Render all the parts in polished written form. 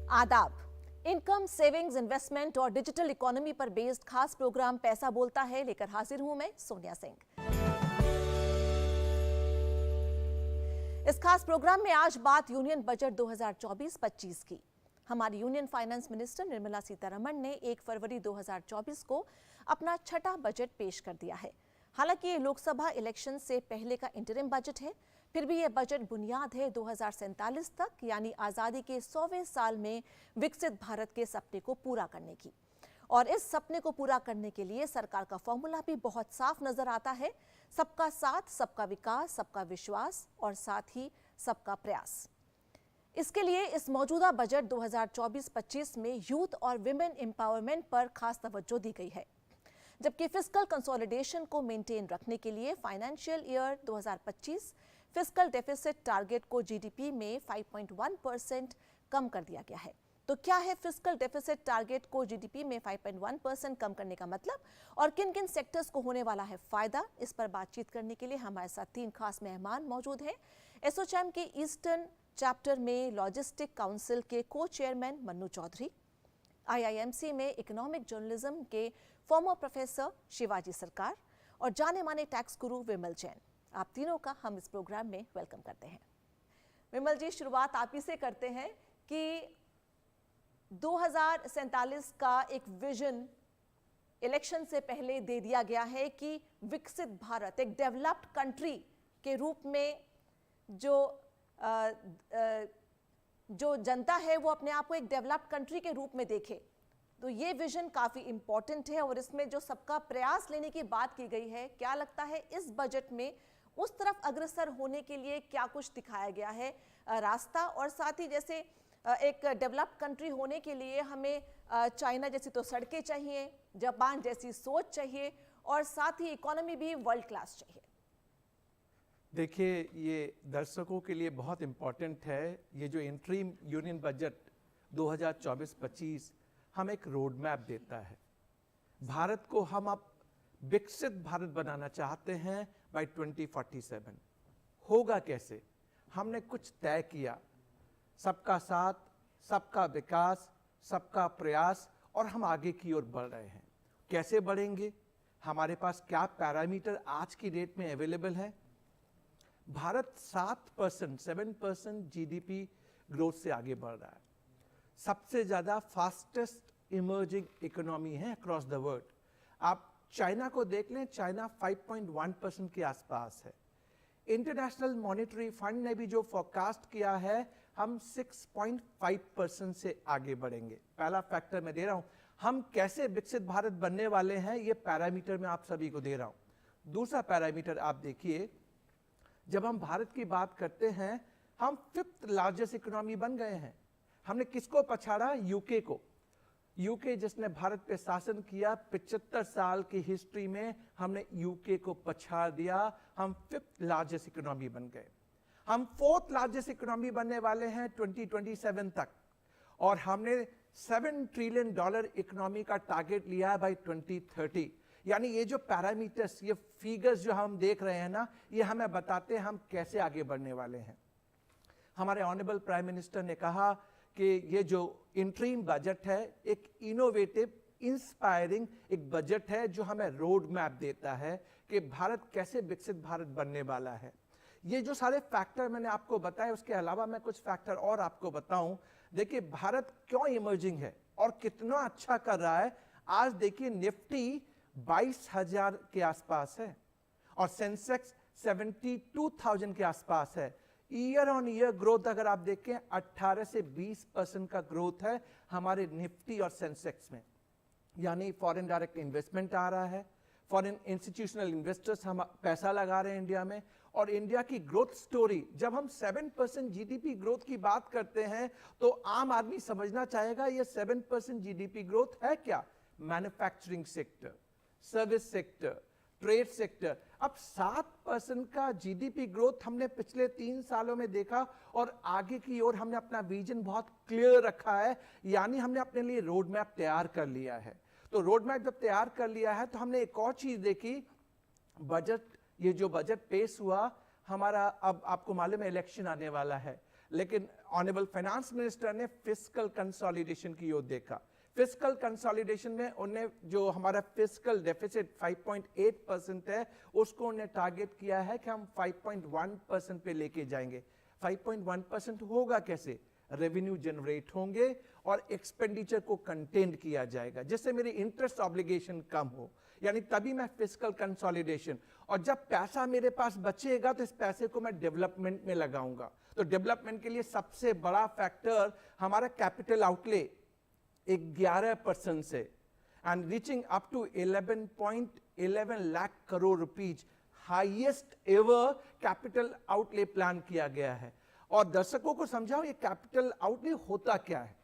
आदाब। Income, savings, investment और digital economy पर बेस्ड खास प्रोग्राम पैसा बोलता है लेकर हाजिर हूं मैं सोनिया सिंह। इस खास प्रोग्राम में आज बात यूनियन बजट 2024-25 की। हमारी union finance minister Nirmala Sitharaman ने 1 फरवरी 2024 को अपना छठा बजट पेश कर दिया है। हालांकि ये लोकसभा इलेक्शन से पहले का इंटरिम बजट है, फिर भी ये बजट बुनियाद है 2047 तक यानी आजादी के 100वें साल में विकसित भारत के सपने को पूरा करने की। और इस सपने को पूरा करने के लिए सरकार का फॉर्मूला भी बहुत साफ नजर आता है। सबका साथ, सबका विकास, सबका विश्वास और साथ ही सबका प्रयास। इसके लिए इस मौजूदा बजट 2024-25 में यूथ और विमेन एम्पावरमेंट पर खास तवज्जो दी गई है, जबकि फिस्कल कंसोलिडेशन को मेंटेन रखने के लिए financial year 2025 fiscal deficit target को जीडीपी में 5.1% कम कर दिया गया है। तो क्या है फिस्कल डेफिसिट टारगेट को जीडीपी में 5.1% कम करने का मतलब और किन किन सेक्टर्स को होने वाला है फायदा? इस पर बातचीत करने के लिए हमारे साथ 3 खास मेहमान मौजूद हैं। एसोचैम के ईस्टर्न चैप्टर में लॉजिस्टिक काउंसिल के को चेयरमैन मन्नू चौधरी, आईआईएमसी में इकोनॉमिक जर्नलिज्म के फॉर्मर प्रोफेसर शिवाजी सरकार और जाने माने टैक्स गुरु विमल जैन। आप तीनों का हम इस प्रोग्राम में वेलकम करते हैं। विमल जी, शुरुआत आप ही से करते हैं कि 2047 का एक विजन इलेक्शन से पहले दे दिया गया है कि विकसित भारत, एक डेवलप्ड कंट्री के रूप में जो जनता है वो अपने आप को एक डेवलप्ड कंट्री के रूप में देखे। तो ये विजन काफी इंपॉर्टेंट है और इसमें जो सबका प्रयास लेने की बात की गई है, क्या लगता है इस बजट में उस तरफ अग्रसर होने के लिए क्या कुछ दिखाया गया है रास्ता? और साथ ही जैसे एक डेवलप्ड कंट्री होने के लिए हमें चाइना जैसी तो सड़कें चाहिए, जापान जैसी सोच चाहिए और साथ ही इकोनॉमी भी वर्ल्ड क्लास चाहिए। देखिए, ये दर्शकों के लिए बहुत इम्पॉर्टेंट है। ये जो इंटरिम यूनियन बजट 2024-25 हम एक रोड मैप देता है। भारत को हम अब विकसित भारत बनाना चाहते हैं बाय 2047। होगा कैसे? हमने कुछ तय किया, सबका साथ, सबका विकास, सबका प्रयास, और हम आगे की ओर बढ़ रहे हैं। कैसे बढ़ेंगे? हमारे पास क्या पैरामीटर आज की डेट में अवेलेबल है? भारत 7% जीडीपी ग्रोथ से आगे बढ़ रहा है। सबसे ज्यादा फास्टेस्ट इमर्जिंग इकोनॉमी है अक्रॉस द वर्ल्ड। आप चाइना को देख लें, चाइना 5.1% के आसपास है। इंटरनेशनल मॉनेटरी फंड ने भी जो फोरकास्ट किया है, हम 6.5% से आगे बढ़ेंगे। पहला फैक्टर मैं दे रहा हूं, हम कैसे विकसित भारत बनने वाले हैं, ये पैरामीटर मैं आप सभी को दे रहा हूं। दूसरा पैरामीटर आप देखिए, जब हम भारत की बात करते हैं, हम 5th लार्जेस्ट इकोनॉमी बन गए हैं। हमने किसको पछाड़ा? यूके को। यूके जिसने भारत पे शासन किया, 75 साल की हिस्ट्री में हमने यूके को पछाड़ दिया। हम 5th लार्जेस्ट इकोनॉमी बन गए। हम 4th लार्जेस्ट इकोनॉमी बनने वाले हैं 2027 तक, और हमने $7 ट्रिलियन इकोनॉमी का टारगेट लिया है बाय 2030। यानी ये जो पैरामीटर्स, ये फिगर्स जो हम देख रहे हैं ना, ये हमें बताते हैं हम कैसे आगे बढ़ने वाले हैं। हमारे ऑनरेबल प्राइम मिनिस्टर ने कहा कि ये जो इंटरिम बजट है, एक इनोवेटिव, इंस्पायरिंग एक बजट है जो हमें रोड मैप देता है कि भारत कैसे विकसित भारत बनने वाला है। ये जो सारे फैक्टर मैंने आपको बताए, उसके अलावा मैं कुछ फैक्टर और आपको बताऊं। देखिए, भारत क्यों इमर्जिंग है और कितना अच्छा कर रहा है। आज देखिए, निफ्टी 22,000 के आसपास है और सेंसेक्स 72,000 के आसपास है। ईयर ऑन ईयर ग्रोथ अगर आप देखें, 18 से 20% का ग्रोथ है हमारे निफ्टी और सेंसेक्स में। यानी फॉरेन डायरेक्ट इन्वेस्टमेंट आ रहा है, फॉरेन इंस्टीट्यूशनल इन्वेस्टर्स हम पैसा लगा रहे हैं इंडिया में। और इंडिया की ग्रोथ स्टोरी, जब हम 7% जीडीपी ग्रोथ की बात करते हैं तो आम आदमी समझना चाहेगा ये 7% जीडीपी ग्रोथ है क्या? Manufacturing sector, service sector, trade sector. अब 7% का जीडीपी ग्रोथ हमने पिछले 3 सालों में देखा और आगे की ओर हमने अपना विजन बहुत क्लियर रखा है। यानी हमने अपने लिए रोड मैप तैयार कर लिया है। तो रोड मैप जब तैयार कर लिया है तो हमने एक और चीज देखी, बजट, ये जो बजट पेश हुआ हमारा, अब आपको मालूम है इलेक्शन आने वाला है। लेकिन ऑनरेबल फाइनेंस मिनिस्टर ने फिस्कल कंसोलिडेशन की ओर देखा। फिस्कल कंसोलिडेशन में उन्हें जो हमारा फिस्कल डेफिसिट 5.8% है, उसको उन्हें टारगेट किया है कि हम 5.1% पे लेके जाएंगे। 5.1% होगा कैसे? रेवेन्यू जनरेट होंगे और एक्सपेंडिचर को कंटेन किया जाएगा, जिससे मेरी इंटरेस्ट ऑब्लिगेशन कम हो, यानी तभी मैं फिस्कल कंसोलिडेशन। और जब पैसा मेरे पास बचेगा तो इस पैसे को मैं डेवलपमेंट में लगाऊंगा। तो डेवलपमेंट के लिए सबसे बड़ा फैक्टर हमारा कैपिटल आउटले 11% से, and reaching up to 11.11 lakh crore rupees, highest ever capital outlay plan किया गया है। और दर्शकों को समझाओ ये कैपिटल आउटले होता क्या है।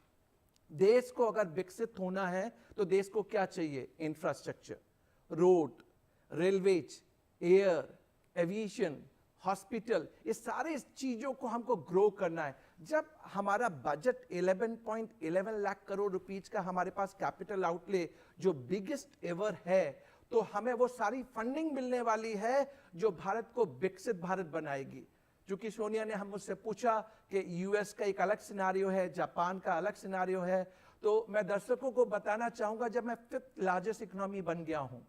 देश को अगर विकसित होना है तो देश को क्या चाहिए? Infrastructure, road, railways, air, aviation, hospital, ये सारे चीजों को हमको ग्रो करना है। जब हमारा बजट 11.11 लाख करोड़ रुपीज का हमारे पास कैपिटल आउटले जो बिगेस्ट एवर है, तो हमें वो सारी फंडिंग मिलने वाली है जो भारत को विकसित भारत बनाएगी। चूंकि सोनिया ने हम मुझसे पूछा कि यूएस का एक अलग सिनारियो है, जापान का अलग सिनारियो है, तो मैं दर्शकों को बताना चाहूंगा, जब मैं 5th लार्जेस्ट इकोनॉमी बन गया हूं,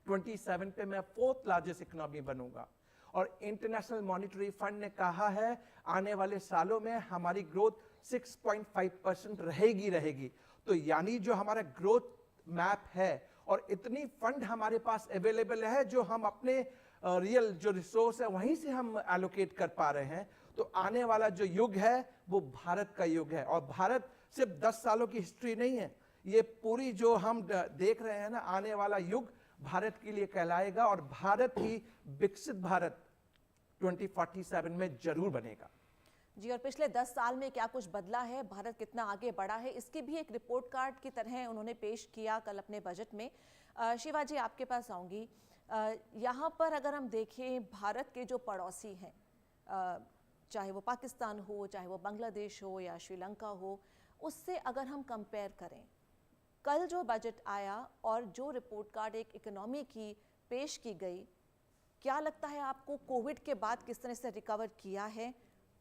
27 पे मैं 4th लार्जेस्ट इकोनॉमी बनूंगा। और इंटरनेशनल मॉनिटरी फंड ने कहा है आने वाले सालों में हमारी ग्रोथ 6.5% रहेगी। तो यानी जो हमारा ग्रोथ मैप है, और इतनी फंड हमारे पास अवेलेबल है जो हम अपने रियल जो रिसोर्स है वहीं से हम एलोकेट कर पा रहे हैं। तो आने वाला जो युग है वो भारत का युग है। और भारत सिर्फ 10 सालों की हिस्ट्री नहीं है, ये पूरी जो हम देख रहे हैं ना, आने वाला युग भारत के लिए कहलाएगा, और भारत ही विकसित भारत 2047 में जरूर बनेगा। जी, और पिछले 10 साल में क्या कुछ बदला है, भारत कितना आगे बढ़ा है, इसकी भी एक रिपोर्ट कार्ड की तरह उन्होंने पेश किया कल अपने बजट में। शिवा जी, आपके पास आऊँगी। यहाँ पर अगर हम देखें, भारत के जो पड़ोसी हैं, चाहे वो पाकिस्तान हो, चाहे वो बांग्लादेश हो या श्रीलंका हो, उससे अगर हम कंपेयर करें, कल जो बजट आया और जो रिपोर्ट कार्ड एक इकोनॉमी की पेश की गई, क्या लगता है आपको कोविड के बाद किस तरह से रिकवर किया है,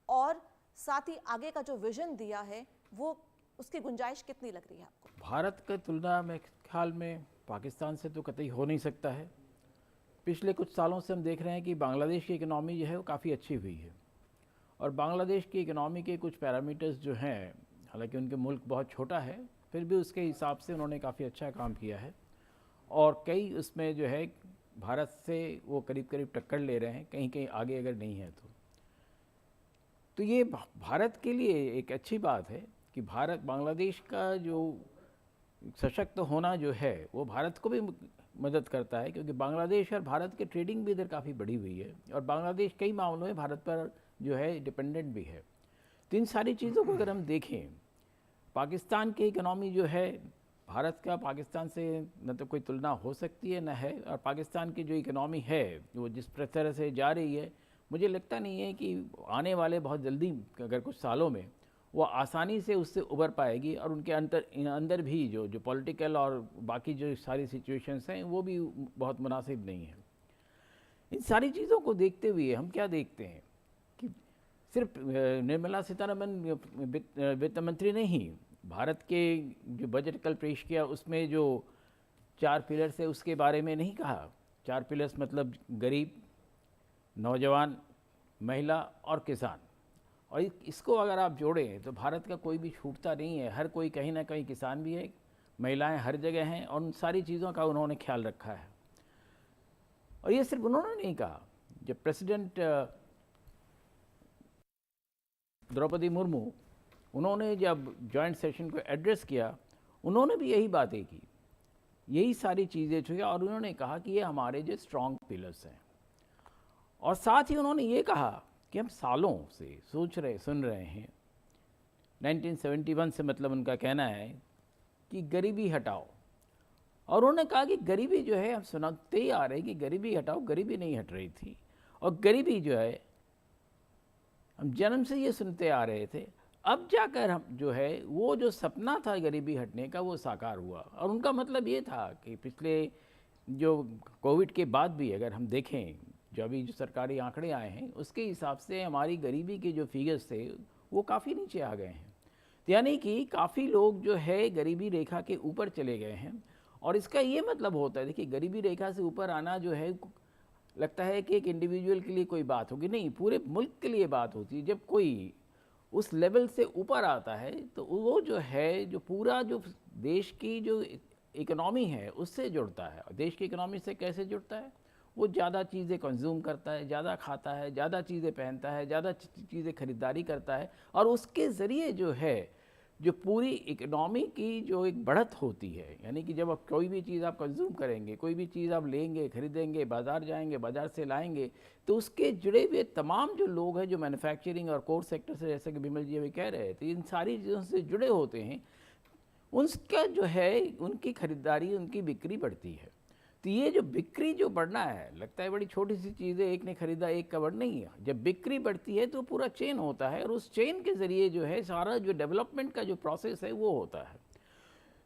और साथ ही आगे का जो विजन दिया है वो उसकी गुंजाइश कितनी लग रही है आपको? भारत की तुलना में ख्याल में पाकिस्तान से तो कतई हो नहीं सकता है। पिछले कुछ सालों से हम देख रहे हैं कि बांग्लादेश की इकोनॉमी जो है वो काफ़ी अच्छी हुई है, और बांग्लादेश की इकोनॉमी के कुछ पैरामीटर्स जो हैं, हालांकि उनके मुल्क बहुत छोटा है, फिर भी उसके हिसाब से उन्होंने काफ़ी अच्छा काम किया है, और कई उसमें जो है भारत से वो करीब करीब टक्कर ले रहे हैं, कहीं कहीं आगे अगर नहीं है तो ये भारत के लिए एक अच्छी बात है कि भारत बांग्लादेश का जो सशक्त होना जो है वो भारत को भी मदद करता है, क्योंकि बांग्लादेश और भारत के ट्रेडिंग भी इधर काफ़ी बढ़ी हुई है, और बांग्लादेश कई मामलों में भारत पर जो है डिपेंडेंट भी है। तो इन सारी चीज़ों को अगर हम देखें, पाकिस्तान की इकोनॉमी जो है, भारत का पाकिस्तान से न तो कोई तुलना हो सकती है न है, और पाकिस्तान की जो इकोनॉमी है वो जिस तरह से जा रही है, मुझे लगता नहीं है कि आने वाले बहुत जल्दी अगर कुछ सालों में वो आसानी से उससे उबर पाएगी, और उनके अंदर भी जो पॉलिटिकल और बाकी जो सारी सिचुएशंस हैं वो भी बहुत मुनासिब नहीं है। इन सारी चीज़ों को देखते हुए हम क्या देखते हैं कि सिर्फ निर्मला सीतारमन वित्त मंत्री नहीं, भारत के जो बजट कल पेश किया उसमें जो 4 पिलर्स है उसके बारे में नहीं कहा। 4 पिलर्स मतलब गरीब, नौजवान, महिला और किसान, और इसको अगर आप जोड़ें तो भारत का कोई भी छूटता नहीं है। हर कोई कहीं ना कहीं किसान भी है, महिलाएं हर जगह हैं, और उन सारी चीज़ों का उन्होंने ख्याल रखा है। और ये सिर्फ उन्होंने नहीं कहा, जब प्रेसिडेंट द्रौपदी मुर्मू उन्होंने जब जॉइंट सेशन को एड्रेस किया, उन्होंने भी यही बातें की, यही सारी चीज़ें छुई, और उन्होंने कहा कि ये हमारे जो स्ट्रॉन्ग पिलर्स हैं। और साथ ही उन्होंने ये कहा कि हम सालों से सुन रहे हैं, 1971 से, मतलब उनका कहना है कि गरीबी हटाओ, और उन्होंने कहा कि गरीबी जो है हम सुनते ही आ रहे हैं कि गरीबी हटाओ, गरीबी नहीं हट रही थी, और गरीबी जो है हम जन्म से ये सुनते आ रहे थे, अब जाकर हम जो है वो जो सपना था गरीबी हटने का वो साकार हुआ। और उनका मतलब ये था कि पिछले जो कोविड के बाद भी अगर हम देखें, जो अभी जो सरकारी आंकड़े आए हैं उसके हिसाब से हमारी गरीबी के जो फिगर्स थे वो काफ़ी नीचे आ गए हैं। यानी कि काफ़ी लोग जो है गरीबी रेखा के ऊपर चले गए हैं। और इसका ये मतलब होता है, देखिए गरीबी रेखा से ऊपर आना जो है लगता है कि एक इंडिविजुअल के लिए कोई बात होगी, नहीं, पूरे मुल्क के लिए बात होती है। जब कोई उस लेवल से ऊपर आता है तो वो जो है जो पूरा जो देश की जो इकोनॉमी है उससे जुड़ता है। देश की इकोनॉमी से कैसे जुड़ता है? वो ज़्यादा चीज़ें कंज्यूम करता है, ज़्यादा खाता है, ज़्यादा चीज़ें पहनता है, ज़्यादा चीज़ें खरीदारी करता है, और उसके ज़रिए जो है जो पूरी इकोनॉमी की जो एक बढ़त होती है, यानी कि जब आप कोई भी चीज़ आप कंज्यूम करेंगे, कोई भी चीज़ आप लेंगे, खरीदेंगे, बाज़ार जाएंगे, बाज़ार से लाएंगे, तो उसके जुड़े हुए तमाम जो लोग हैं जो मैन्युफैक्चरिंग और कोर सेक्टर से, जैसे कि बिमल जी अभी कह रहे थे, इन सारी चीज़ों से जुड़े होते हैं, उनका जो है उनकी खरीदारी, उनकी बिक्री बढ़ती है। तो ये जो बिक्री जो बढ़ना है, लगता है बड़ी छोटी सी चीज़ है, एक ने खरीदा एक का बढ़ नहीं है। जब बिक्री बढ़ती है तो पूरा चेन होता है, और उस चेन के ज़रिए जो है सारा जो डेवलपमेंट का जो प्रोसेस है वो होता है।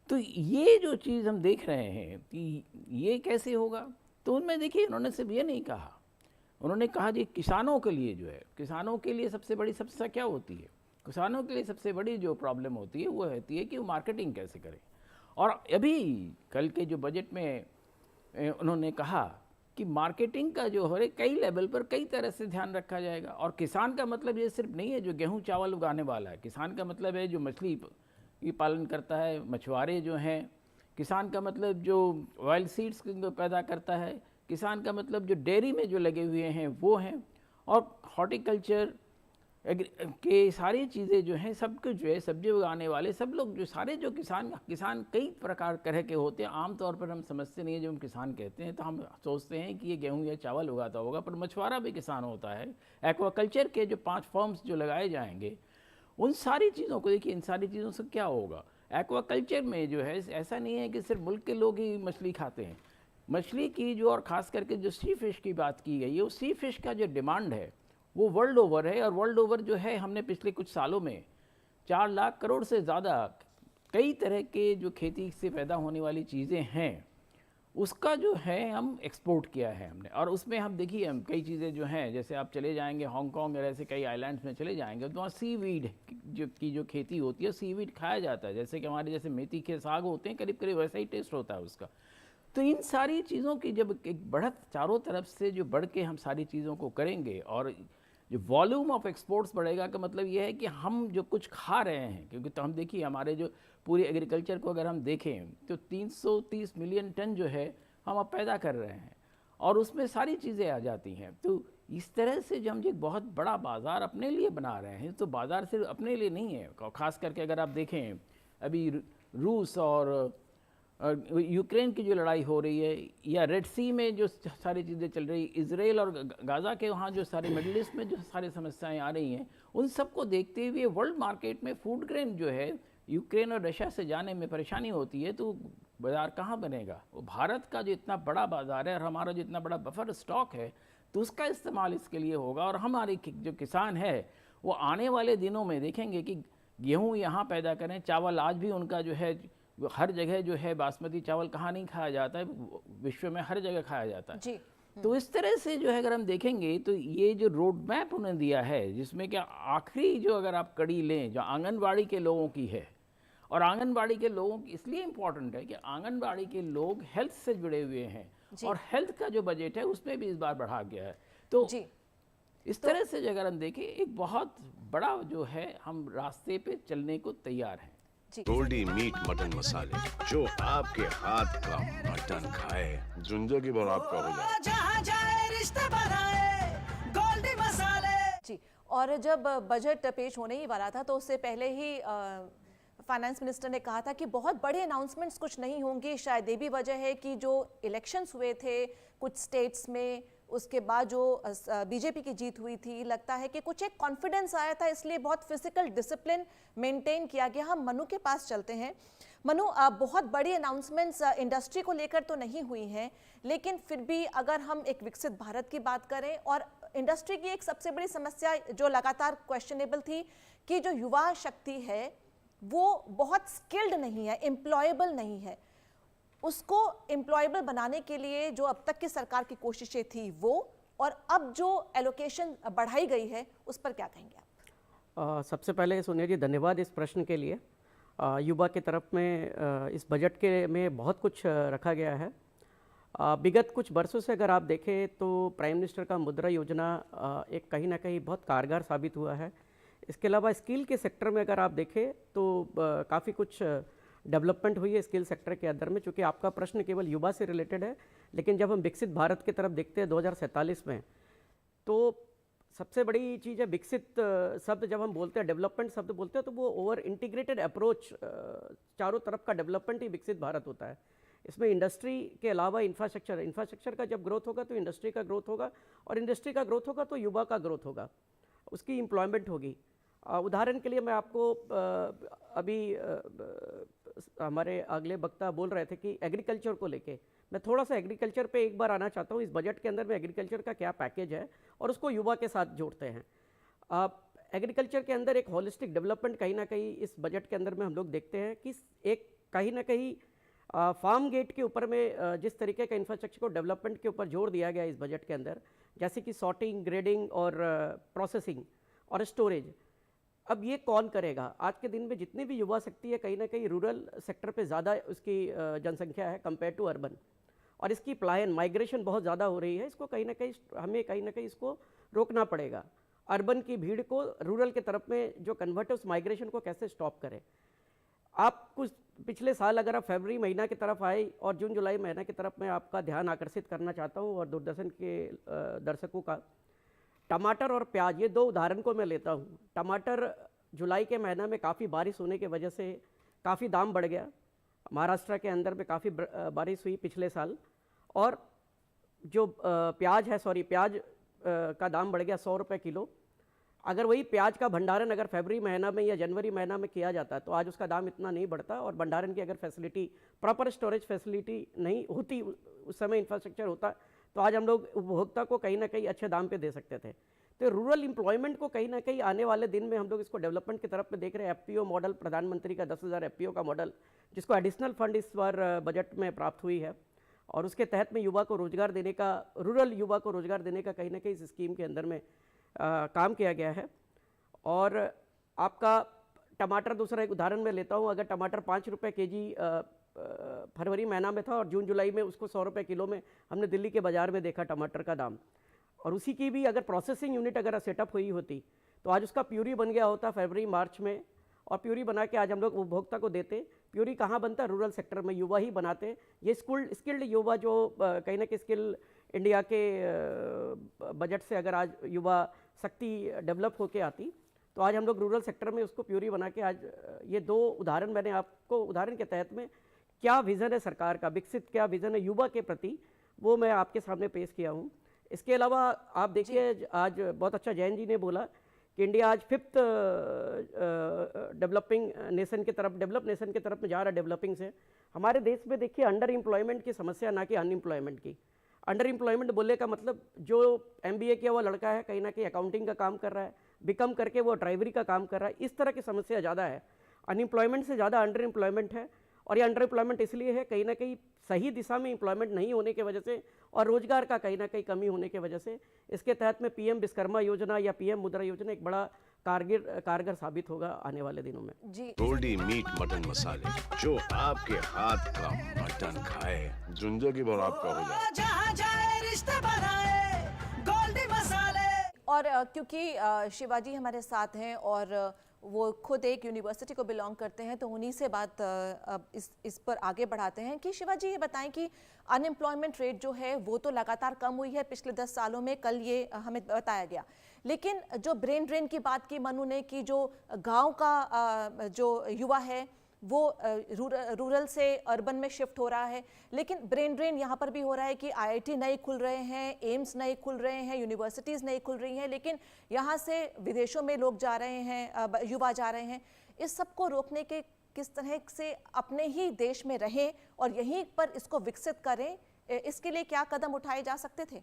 तो ये जो चीज़ हम देख रहे हैं कि ये कैसे होगा, तो उनमें देखिए उन्होंने सिर्फ ये नहीं कहा, उन्होंने कहा जी किसानों के लिए जो है, किसानों के लिए सबसे बड़ी समस्या क्या होती है? किसानों के लिए सबसे बड़ी जो प्रॉब्लम होती है वो होती है कि वो मार्केटिंग कैसे करें। और अभी कल के जो बजट में उन्होंने कहा कि मार्केटिंग का जो है कई लेवल पर कई तरह से ध्यान रखा जाएगा। और किसान का मतलब ये सिर्फ नहीं है जो गेहूं चावल उगाने वाला है, किसान का मतलब है जो मछली की पालन करता है, मछुआरे जो हैं, किसान का मतलब जो ऑयल सीड्स पैदा करता है, किसान का मतलब जो डेयरी में जो लगे हुए हैं वो हैं, और हॉर्टिकल्चर के सारी चीज़ें जो हैं, सब कुछ जो है सब्जी उगाने वाले सब लोग जो सारे जो किसान कई प्रकार तरह के होते हैं। आमतौर पर हम समझते नहीं है, जब हम किसान कहते हैं तो हम सोचते हैं कि ये गेहूं या चावल उगाता होगा, पर मछुआरा भी किसान होता है। एक्वाकल्चर के जो 5 फॉर्म्स जो लगाए जाएंगे, उन सारी चीज़ों को देखिए, इन सारी चीज़ों से क्या होगा। एक्वाकल्चर में जो है ऐसा नहीं है कि सिर्फ मुल्क के लोग ही मछली खाते हैं। मछली की जो, और ख़ास करके जो सी फिश की बात की गई है, उस सी फिश का जो डिमांड है वो वर्ल्ड ओवर है। और वर्ल्ड ओवर जो है हमने पिछले कुछ सालों में 4 लाख करोड़ से ज़्यादा कई तरह के जो खेती से पैदा होने वाली चीज़ें हैं उसका जो है हम एक्सपोर्ट किया है हमने। और उसमें हम देखिए हम कई चीज़ें जो हैं, जैसे आप चले जाएंगे हांगकांग और ऐसे कई आइलैंड्स में चले जाएंगे तो वहाँ सीवीड जो खेती होती है, सीवीड खाया जाता है, जैसे कि हमारे जैसे मेथी के साग होते हैं, करीब करीब वैसा ही टेस्ट होता है उसका। तो इन सारी चीज़ों की जब एक बढ़त चारों तरफ से जो बढ़ के हम सारी चीज़ों को करेंगे, और जो वॉल्यूम ऑफ एक्सपोर्ट्स बढ़ेगा, का मतलब ये है कि हम जो कुछ खा रहे हैं, क्योंकि तो हम देखिए हमारे जो पूरी एग्रीकल्चर को अगर हम देखें तो 330 मिलियन टन जो है हम अब पैदा कर रहे हैं, और उसमें सारी चीज़ें आ जाती हैं। तो इस तरह से जब हम एक बहुत बड़ा बाज़ार अपने लिए बना रहे हैं, तो बाज़ार सिर्फ अपने लिए नहीं है। ख़ास करके अगर आप देखें अभी रूस और यूक्रेन की जो लड़ाई हो रही है, या रेड सी में जो सारी चीज़ें चल रही, इजराइल और गाज़ा के वहाँ जो सारे मिडल ईस्ट में जो सारी समस्याएं आ रही हैं, उन सबको देखते हुए वर्ल्ड मार्केट में फूड ग्रेन जो है यूक्रेन और रशिया से जाने में परेशानी होती है, तो बाज़ार कहाँ बनेगा? वो भारत का जो इतना बड़ा बाज़ार है और हमारा जो इतना बड़ा बफर स्टॉक है, तो उसका इस्तेमाल इसके लिए होगा। और हमारे जो किसान है वो आने वाले दिनों में देखेंगे कि गेहूँ यहाँ पैदा करें, चावल आज भी उनका जो है हर जगह जो है बासमती चावल कहाँ नहीं खाया जाता है, विश्व में हर जगह खाया जाता है जी। तो इस तरह से जो है अगर हम देखेंगे तो ये जो रोड मैप उन्होंने दिया है, जिसमें क्या आखिरी जो अगर आप कड़ी लें जो आंगनबाड़ी के लोगों की है, और आंगनबाड़ी के लोगों की इसलिए इम्पोर्टेंट है कि आंगनबाड़ी के लोग हेल्थ से जुड़े हुए हैं, और हेल्थ का जो बजट है उसमें भी इस बार बढ़ा गया है। तो जी। इस तरह से अगर हम देखें एक बहुत बड़ा जो है हम रास्ते पे चलने को तैयार हैं। गोल्डी मीट मटन मसाले, जो आपके हाथ का मटन खाए जिंदगी भर आपका हो जाए। जहाँ जाए रिश्ते बनाए गोल्डी मसाले जी। और जब बजट पेश होने ही वाला था तो उससे पहले ही फाइनेंस मिनिस्टर ने कहा था कि बहुत बड़े अनाउंसमेंट्स कुछ नहीं होंगे। शायद ये भी वजह है कि जो इलेक्शंस हुए थे कुछ स्टेट्स में, उसके बाद जो बीजेपी की जीत हुई थी, लगता है कि कुछ एक कॉन्फिडेंस आया था, इसलिए बहुत फिजिकल डिसिप्लिन मेंटेन किया गया। हम मनु के पास चलते हैं। मनु, बहुत बड़ी अनाउंसमेंट्स इंडस्ट्री को लेकर तो नहीं हुई हैं, लेकिन फिर भी अगर हम एक विकसित भारत की बात करें, और इंडस्ट्री की एक सबसे बड़ी समस्या जो लगातार क्वेश्चनेबल थी कि जो युवा शक्ति है वो बहुत स्किल्ड नहीं है, एम्प्लॉयबल नहीं है। उसको एम्प्लॉयबल बनाने के लिए जो अब तक की सरकार की कोशिशें थी वो, और अब जो एलोकेशन बढ़ाई गई है उस पर क्या कहेंगे आप? सबसे पहले सोनिया जी धन्यवाद इस प्रश्न के लिए। युवा की तरफ में इस बजट के में बहुत कुछ रखा गया है। विगत कुछ वर्षों से अगर आप देखें तो प्राइम मिनिस्टर का मुद्रा योजना एक कहीं ना कहीं बहुत कारगर साबित हुआ है। इसके अलावा स्किल के सेक्टर में अगर आप देखें तो काफ़ी कुछ डेवलपमेंट हुई है स्किल सेक्टर के अंदर में। चूँकि आपका प्रश्न केवल युवा से रिलेटेड है, लेकिन जब हम विकसित भारत की तरफ देखते हैं 2047 में, तो सबसे बड़ी चीज़ है विकसित शब्द जब हम बोलते हैं, डेवलपमेंट शब्द बोलते हैं, तो वो ओवर इंटीग्रेटेड अप्रोच, चारों तरफ का डेवलपमेंट ही विकसित भारत होता है। इसमें इंडस्ट्री के अलावा इंफ्रास्ट्रक्चर का जब ग्रोथ होगा तो इंडस्ट्री का ग्रोथ होगा, और इंडस्ट्री का ग्रोथ होगा तो युवा का ग्रोथ होगा, उसकी एम्प्लॉयमेंट होगी। उदाहरण के लिए मैं आपको अभी हमारे अगले वक्ता बोल रहे थे कि एग्रीकल्चर को लेके, मैं थोड़ा सा एग्रीकल्चर पे एक बार आना चाहता हूँ। इस बजट के अंदर में एग्रीकल्चर का क्या पैकेज है और उसको युवा के साथ जोड़ते हैं। एग्रीकल्चर के अंदर एक होलिस्टिक डेवलपमेंट कहीं ना कहीं इस बजट के अंदर में हम लोग देखते हैं कि एक कहीं ना कहीं फार्म गेट के ऊपर में जिस तरीके का इंफ्रास्ट्रक्चर को डेवलपमेंट के ऊपर जोर दिया गया इस बजट के अंदर, जैसे कि सॉर्टिंग, ग्रेडिंग और प्रोसेसिंग और स्टोरेज, अब ये कौन करेगा? आज के दिन में जितनी भी युवा शक्ति है कहीं ना कहीं रूरल सेक्टर पे ज़्यादा उसकी जनसंख्या है कंपेयर टू अर्बन, और इसकी पलायन माइग्रेशन बहुत ज़्यादा हो रही है। इसको कहीं ना कहीं इसको रोकना पड़ेगा। अर्बन की भीड़ को रूरल की तरफ में जो कन्वर्ट है उस माइग्रेशन को कैसे स्टॉप करें। आप कुछ पिछले साल अगर आप फरवरी महीना की तरफ आए और जून जुलाई महीना की तरफ मैं आपका ध्यान आकर्षित करना चाहता हूँ और दूरदर्शन के दर्शकों का, टमाटर और प्याज, ये दो उदाहरण को मैं लेता हूँ। टमाटर जुलाई के महीना में काफ़ी बारिश होने की वजह से काफ़ी दाम बढ़ गया। महाराष्ट्र के अंदर में काफ़ी बारिश हुई पिछले साल, और जो प्याज का दाम बढ़ गया 100 रुपये किलो। अगर वही प्याज का भंडारण अगर फरवरी महीना में या जनवरी महीना में किया जाता तो आज उसका दाम इतना नहीं बढ़ता, और भंडारण की अगर फैसिलिटी, प्रॉपर स्टोरेज फैसिलिटी नहीं होती, उस समय इंफ्रास्ट्रक्चर होता, तो आज हम लोग उपभोक्ता को कहीं ना कहीं अच्छे दाम पे दे सकते थे। तो रूरल एम्प्लॉयमेंट को कहीं ना कहीं आने वाले दिन में हम लोग इसको डेवलपमेंट की तरफ में देख रहे हैं। FPO मॉडल, प्रधानमंत्री का 10,000 FPO का मॉडल, जिसको एडिशनल फंड इस बार बजट में प्राप्त हुई है, और उसके तहत में युवा को रोजगार देने का, रूरल युवा को रोजगार देने का कहीं ना कहीं इस स्कीम के अंदर में काम किया गया है। और आपका टमाटर, दूसरा एक उदाहरण मैं लेता हूँ। अगर टमाटर 5 रुपये केजी फरवरी महीना में था और जून जुलाई में उसको 100 रुपये किलो में हमने दिल्ली के बाज़ार में देखा टमाटर का दाम, और उसी की भी अगर प्रोसेसिंग यूनिट अगर सेटअप हुई होती तो आज उसका प्यूरी बन गया होता फरवरी मार्च में, और प्यूरी बना के आज हम लोग उपभोक्ता को देते। प्यूरी कहाँ बनता है? रूरल सेक्टर में, युवा ही बनाते। ये स्किल्ड युवा जो कहीं ना कहीं स्किल इंडिया के बजट से अगर आज युवा शक्ति डेवलप होके आती तो आज हम लोग रूरल सेक्टर में उसको प्यूरी बना के, आज ये दो उदाहरण मैंने आपको, उदाहरण के तहत में क्या विज़न है सरकार का, विकसित क्या विज़न है युवा के प्रति, वो मैं आपके सामने पेश किया हूँ। इसके अलावा आप देखिए, आज बहुत अच्छा जैन जी ने बोला कि इंडिया आज 5th डेवलपिंग नेशन की तरफ, डेवलप नेशन की तरफ में जा रहा है डेवलपिंग से। हमारे देश में देखिए अंडर एम्प्लॉयमेंट की समस्या, ना कि अनएम्प्लॉयमेंट की। अंडर एम्प्लॉयमेंट बोलने का मतलब जो MBA किया हुआ लड़का है कहीं ना कहीं अकाउंटिंग का काम कर रहा है, बीकॉम करके वो ड्राइवरी का काम कर रहा है, इस तरह की समस्या ज़्यादा है। अनएम्प्लॉयमेंट से ज़्यादा अंडर एम्प्लॉयमेंट है, और ये अंडर एम्प्लॉयमेंट इसलिए है कहीं ना कहीं सही दिशा में एम्प्लॉयमेंट नहीं होने की वजह से और रोजगार का कहीं ना कहीं कमी होने की वजह से। इसके तहत में PM विश्वकर्मा योजना या PM मुद्रा योजना एक बड़ा कारगर साबित होगा आने वाले दिनों में। जी, गोल्डी मीट मटन मसाले, जो आपके हाथ का मटन खाए जिंदगी भर आपका हो जाए। जहाँ जाए रिश्ते बनाए गोल्डी मसाले। और क्योंकि शिवाजी हमारे साथ हैं और वो खुद एक यूनिवर्सिटी को बिलोंग करते हैं, तो उन्हीं से बात इस पर आगे बढ़ाते हैं कि शिवाजी ये बताएं कि अनएम्प्लॉयमेंट रेट जो है वो तो लगातार कम हुई है पिछले 10 सालों में, कल ये हमें बताया गया, लेकिन जो ब्रेन ड्रेन की बात की मनु ने, कि जो गांव का जो युवा है वो रूरल से अर्बन में शिफ्ट हो रहा है, लेकिन ब्रेन ड्रेन यहाँ पर भी हो रहा है कि IIT नहीं खुल रहे हैं, एम्स नहीं खुल रहे हैं, यूनिवर्सिटीज़ नहीं खुल रही हैं, लेकिन यहाँ से विदेशों में लोग जा रहे हैं, युवा जा रहे हैं। इस सब को रोकने के किस तरह से अपने ही देश में रहें और यहीं पर इसको विकसित करें, इसके लिए क्या कदम उठाए जा सकते थे?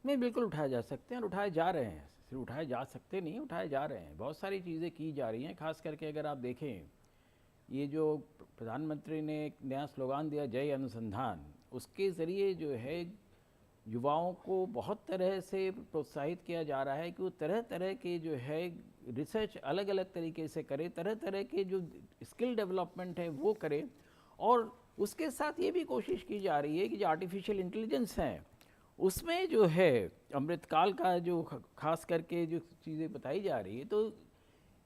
नहीं, बिल्कुल उठाए जा सकते हैं और उठाए जा रहे हैं। सिर्फ उठाए जा सकते नहीं, उठाए जा रहे हैं। बहुत सारी चीज़ें की जा रही हैं। खास करके अगर आप देखें, ये जो प्रधानमंत्री ने एक नया स्लोगान दिया, जय अनुसंधान, उसके ज़रिए जो है युवाओं को बहुत तरह से प्रोत्साहित किया जा रहा है कि वो तरह तरह के जो है रिसर्च अलग अलग तरीके से करे, तरह तरह के जो स्किल डेवलपमेंट है वो करे, और उसके साथ ये भी कोशिश की जा रही है कि जो आर्टिफिशियल इंटेलिजेंस है उसमें जो है अमृतकाल का जो खास करके जो चीज़ें बताई जा रही है, तो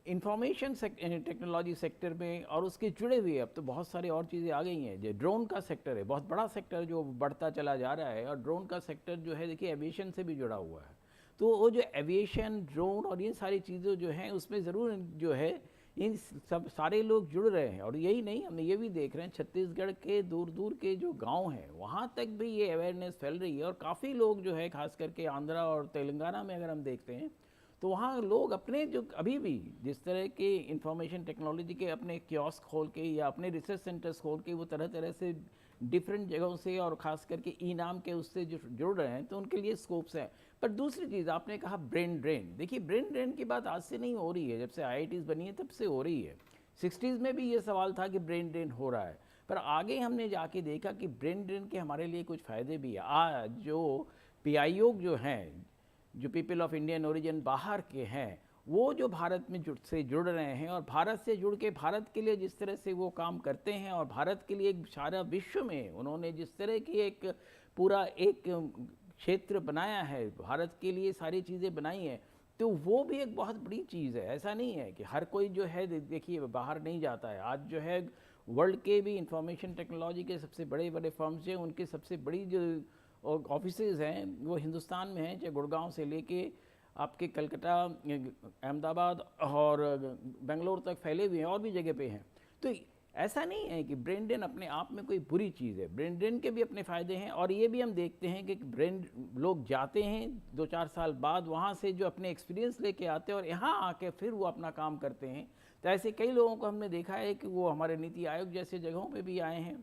इंफॉर्मेशन टेक्नोलॉजी सेक्टर में और उसके जुड़े हुए अब तो बहुत सारी और चीज़ें आ गई हैं। जो ड्रोन का सेक्टर है, बहुत बड़ा सेक्टर जो बढ़ता चला जा रहा है, और ड्रोन का सेक्टर जो है देखिए एविएशन से भी जुड़ा हुआ है। तो वो जो एविएशन, ड्रोन और ये सारी चीज़ें जो हैं उसमें ज़रूर जो है इन सब सारे लोग जुड़ रहे हैं। और यही नहीं, हमने ये भी देख रहे हैं छत्तीसगढ़ के दूर दूर के जो गांव हैं वहाँ तक भी ये अवेयरनेस फैल रही है, और काफ़ी लोग जो है खास करके आंध्रा और तेलंगाना में अगर हम देखते हैं तो वहाँ लोग अपने जो अभी भी जिस तरह के इंफॉर्मेशन टेक्नोलॉजी के अपने कियोस्क खोल के या अपने रिसर्च सेंटर्स खोल के वो तरह तरह से डिफरेंट जगहों से और ख़ास करके ई नाम के उससे जो जुड़ रहे हैं, तो उनके लिए स्कोप्स हैं। पर दूसरी चीज़ आपने कहा ब्रेन ड्रेन, देखिए ब्रेन ड्रेन की बात आज से नहीं हो रही है, जब से IITs बनी है तब से हो रही है। 60s में भी ये सवाल था कि ब्रेन ड्रेन हो रहा है, पर आगे हमने जाके देखा कि ब्रेन ड्रेन के हमारे लिए कुछ फ़ायदे भी है। आज जो PIO जो हैं, जो पीपल ऑफ इंडियन ओरिजिन बाहर के हैं, वो जो भारत में जुड़ रहे हैं, और भारत से जुड़ के भारत के लिए जिस तरह से वो काम करते हैं, और भारत के लिए सारा विश्व में उन्होंने जिस तरह की एक पूरा एक क्षेत्र बनाया है, भारत के लिए सारी चीज़ें बनाई हैं, तो वो भी एक बहुत बड़ी चीज़ है। ऐसा नहीं है कि हर कोई जो है देखिए बाहर नहीं जाता है। आज जो है वर्ल्ड के भी इंफॉर्मेशन टेक्नोलॉजी के सबसे बड़े बड़े फर्म्स जो हैं, उनके सबसे बड़ी जो ऑफिसेज़ हैं वो हिंदुस्तान में हैं, चाहे गुड़गांव से लेके आपके कलकत्ता, अहमदाबाद और बेंगलोर तक फैले हुए हैं, और भी जगह पे हैं। तो ऐसा नहीं है कि ब्रेन ड्रेन अपने आप में कोई बुरी चीज़ है, ब्रेन ड्रेन के भी अपने फ़ायदे हैं। और ये भी हम देखते हैं कि ब्रेन लोग जाते हैं 2-4 साल बाद, वहाँ से जो अपने एक्सपीरियंस लेके आते हैं और यहाँ आके फिर वो अपना काम करते हैं। तो ऐसे कई लोगों को हमने देखा है कि वो हमारे नीति आयोग जैसे जगहों पे भी आए हैं,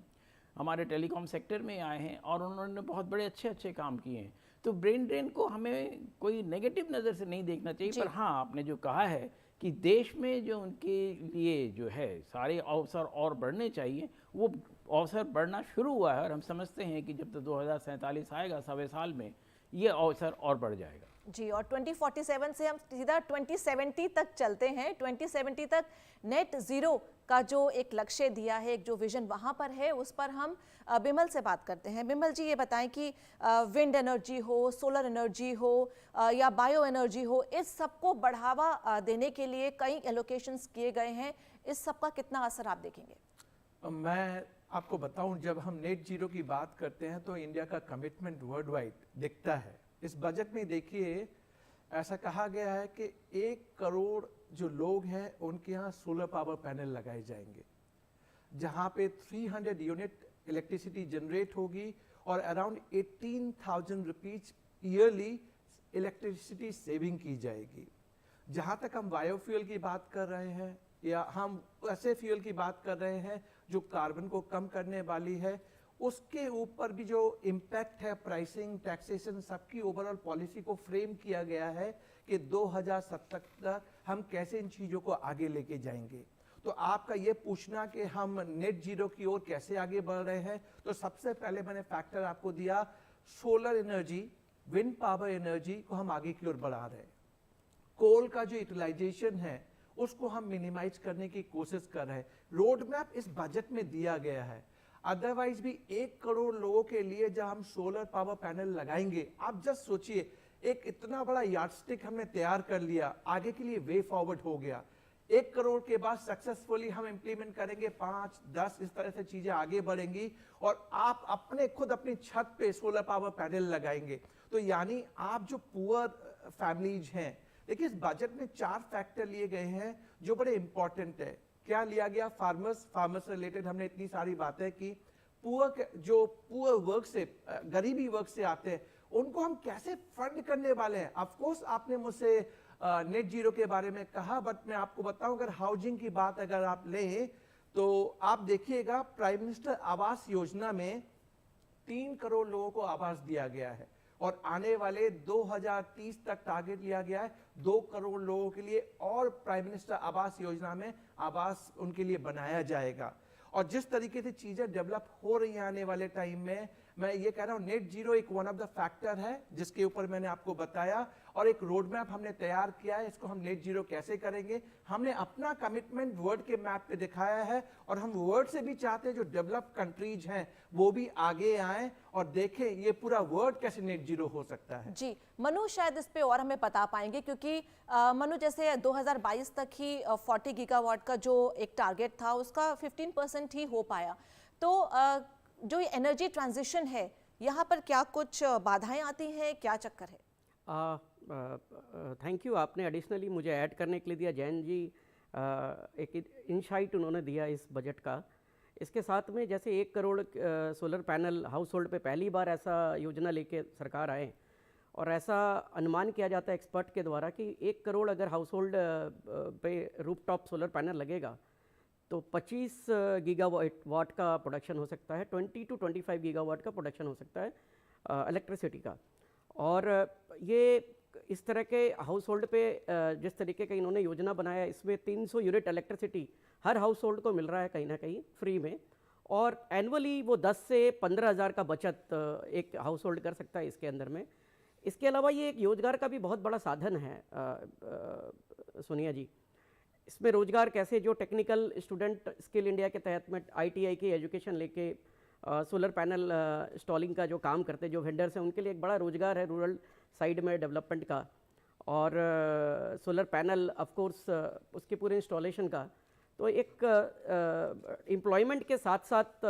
हमारे टेलीकॉम सेक्टर में आए हैं, और उन्होंने बहुत बड़े अच्छे अच्छे काम किए हैं। तो ब्रेन ड्रेन को हमें कोई नेगेटिव नज़र से नहीं देखना चाहिए। पर हाँ, आपने जो कहा है कि देश में जो उनके लिए जो है सारे अवसर और बढ़ने चाहिए, वो अवसर बढ़ना शुरू हुआ है, और हम समझते हैं कि जब तक 2047 आएगा, 1.25 साल में, ये अवसर और बढ़ जाएगा। जी, और 2047 से हम सीधा 2070 तक चलते हैं। 2070 तक नेट ज़ीरो का जो एक लक्ष्य दिया है, एक जो विजन वहाँ पर है, उस पर हम बिमल से बात करते हैं। बिमल जी, ये बताएं कि विंड एनर्जी हो, सोलर एनर्जी हो या बायो एनर्जी हो, इस सबको बढ़ावा देने के लिए कई एलोकेशंस किए गए हैं, इस सब का कितना असर आप देखेंगे? मैं आपको बताऊं, जब हम नेट जीरो की बात करते हैं तो इंडिया का कमिटमेंट वर्ल्ड वाइड दिखता है। इस बजट में देखिए, ऐसा कहा गया है कि 1 करोड़ जो लोग हैं उनके यहाँ सोलर पावर पैनल लगाए जाएंगे, जहाँ पे 300 यूनिट इलेक्ट्रिसिटी जनरेट होगी, और around 18,000 rupees yearly electricity saving की जाएगी। जहाँ तक हम बायोफ्यूल की बात कर रहे हैं, या हम ऐसे फ्यूल की बात कर रहे हैं जो कार्बन को कम करने वाली है, उसके ऊपर भी जो इम्पैक्ट है, प्राइसिंग, टैक्सेशन, सबकी ओवरऑल पॉलिसी को फ्रेम किया गया है कि 2070 तक हम कैसे इन चीज़ों को आगे लेके जाएंगे। तो आपका ये पूछना कि हम नेट जीरो की ओर कैसे आगे बढ़ रहे हैं, तो सबसे पहले मैंने फैक्टर आपको दिया, solar energy, wind power energy को हम आगे की ओर बढ़ा रहे हैं। कोल का जो यूटिलाइजेशन है उसको हम मिनिमाइज करने की कोशिश कर रहे हैं। रोड मैप इस बजट में दिया गया है। अदरवाइज भी 1 करोड़ लोगों के लिए जब हम सोलर पावर पैनल लगाएंगे, आप जस्ट सोचिए, एक इतना बड़ा यार्डस्टिक हमने तैयार कर लिया, आगे के लिए वे फॉरवर्ड हो गया। 1 करोड़ के बाद सक्सेसफुली हम इंप्लीमेंट करेंगे 5, 10, इस तरह से चीजें आगे बढ़ेंगी, और आप अपने खुद अपनी छत पे सोलर पावर पैनल लगाएंगे। तो यानी आप जो पुअर फैमिलीज हैं, देखिए इस बजट में 4 फैक्टर लिए गए हैं जो बड़े इंपॉर्टेंट है। क्या लिया गया? फार्मर्स रिलेटेड हमने इतनी सारी बातें की। पुअर वर्क से, गरीबी वर्क से आते हैं, उनको हम कैसे फंड करने वाले हैं। ऑफ कोर्स आपने मुझसे नेट जीरो के बारे में कहा, बट मैं आपको बताऊं, अगर हाउसिंग की बात अगर आप लें तो आप देखिएगा प्राइम मिनिस्टर आवास योजना में 3 करोड़ लोगों को आवास दिया गया है, और आने वाले 2030 तक टारगेट लिया गया है 2 करोड़ लोगों के लिए और प्राइम मिनिस्टर आवास योजना में आवास उनके लिए बनाया जाएगा। और जिस तरीके से चीजें डेवलप हो रही हैं आने वाले टाइम में, मैं ये कह रहा हूँ नेट जीरो एक वन ऑफ द फैक्टर है जिसके ऊपर मैंने आपको बताया, और एक रोड मैप हमने तैयार किया है। इसको हम नेट जीरो कैसे करेंगे, हमने अपना कमिटमेंट वर्ल्ड के मैप पे दिखाया है, और हम वर्ल्ड से भी चाहते हैं जो डेवलप्ड कंट्रीज हैं वो भी आगे आएं और देखें ये पूरा वर्ल्ड कैसे नेट जीरो हो सकता है। जी मनु, शायद इस पे और हमें बता पाएंगे, क्योंकि मनु जैसे 2022 तक ही 40 गीगावाट का जो एक टारगेट था उसका 15% ही हो पाया, तो जो ये एनर्जी ट्रांजिशन है यहाँ पर क्या कुछ बाधाएं आती हैं, क्या चक्कर है? थैंक यू, आपने एडिशनली मुझे ऐड करने के लिए दिया। जैन जी एक इनसाइट उन्होंने दिया इस बजट का। इसके साथ में जैसे 1 crore solar panel house hold पे पहली बार ऐसा योजना लेके सरकार आए, और ऐसा अनुमान किया जाता है एक्सपर्ट के द्वारा कि 1 करोड़ अगर हाउस होल्ड पे रूफटॉप सोलर पैनल लगेगा तो 25 गीगावाट का प्रोडक्शन हो सकता है, 20 to 25 गीगावाट का प्रोडक्शन हो सकता है इलेक्ट्रिसिटी का। और ये इस तरह के हाउस होल्ड पे जिस तरीके का इन्होंने योजना बनाया, इसमें 300 यूनिट इलेक्ट्रिसिटी हर हाउस होल्ड को मिल रहा है कहीं ना कहीं फ्री में, और एनुअली वो 10 से 15 हज़ार का बचत एक हाउस होल्ड कर सकता है इसके अंदर में। इसके अलावा ये एक रोजगार का भी बहुत बड़ा साधन है सोनिया जी। इसमें रोजगार कैसे, जो टेक्निकल स्टूडेंट स्किल इंडिया के तहत में ITI की एजुकेशन लेके सोलर पैनल इंस्टॉलिंग का जो काम करते हैं, जो वेंडर्स हैं, उनके लिए एक बड़ा रोजगार है रूरल साइड में डेवलपमेंट का। और सोलर पैनल ऑफ कोर्स उसके पूरे इंस्टॉलेशन का, तो एक एम्प्लॉयमेंट के साथ साथ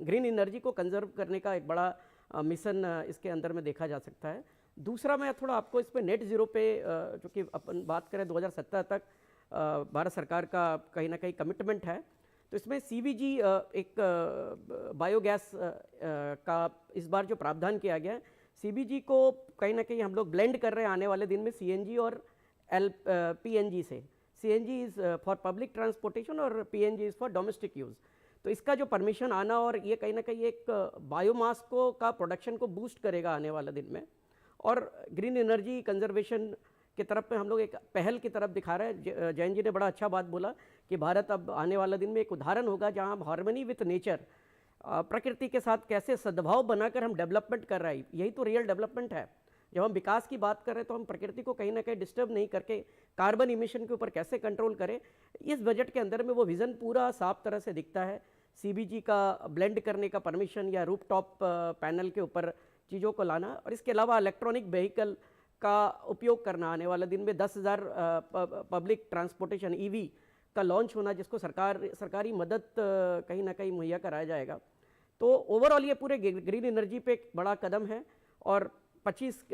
ग्रीन एनर्जी को कंजर्व करने का एक बड़ा मिशन इसके अंदर में देखा जा सकता है। दूसरा मैं थोड़ा आपको इस पे नेट ज़ीरो पे जो कि अपन बात करें 2070 तक भारत सरकार का कहीं ना कहीं कमिटमेंट है, तो इसमें CBG एक बायोगैस का इस बार जो प्रावधान किया गया है, CBG को कहीं ना कहीं हम लोग ब्लेंड कर रहे हैं आने वाले दिन में CNG और PNG से। CNG is for public transportation और PNG is for domestic use. तो इसका जो परमिशन आना, और ये कहीं ना कहीं एक बायोमास को का प्रोडक्शन को बूस्ट करेगा आने वाले दिन में, और ग्रीन एनर्जी कंजर्वेशन की तरफ में हम लोग एक पहल की तरफ दिखा रहे हैं। जैन जी ने बड़ा अच्छा बात बोला कि भारत अब आने वाला दिन में एक उदाहरण होगा जहां हम हार्मनी विथ नेचर, प्रकृति के साथ कैसे सद्भाव बनाकर हम डेवलपमेंट कर रहे हैं। यही तो रियल डेवलपमेंट है। जब हम विकास की बात कर रहे हैं तो हम प्रकृति को कहीं ना कहीं डिस्टर्ब नहीं करके कार्बन इमिशन के ऊपर कैसे कंट्रोल करें। इस बजट के अंदर में वो विज़न पूरा साफ तरह से दिखता है। CBG का ब्लेंड करने का परमिशन या रूफटॉप पैनल के ऊपर चीज़ों को लाना, और इसके अलावा इलेक्ट्रॉनिक व्हीकल का उपयोग करना। आने वाले दिन में 10,000 पब्लिक ट्रांसपोर्टेशन EV का लॉन्च होना, जिसको सरकारी मदद कहीं ना कहीं मुहैया कराया जाएगा। तो ओवरऑल ये पूरे ग्रीन एनर्जी पे एक बड़ा कदम है, और 25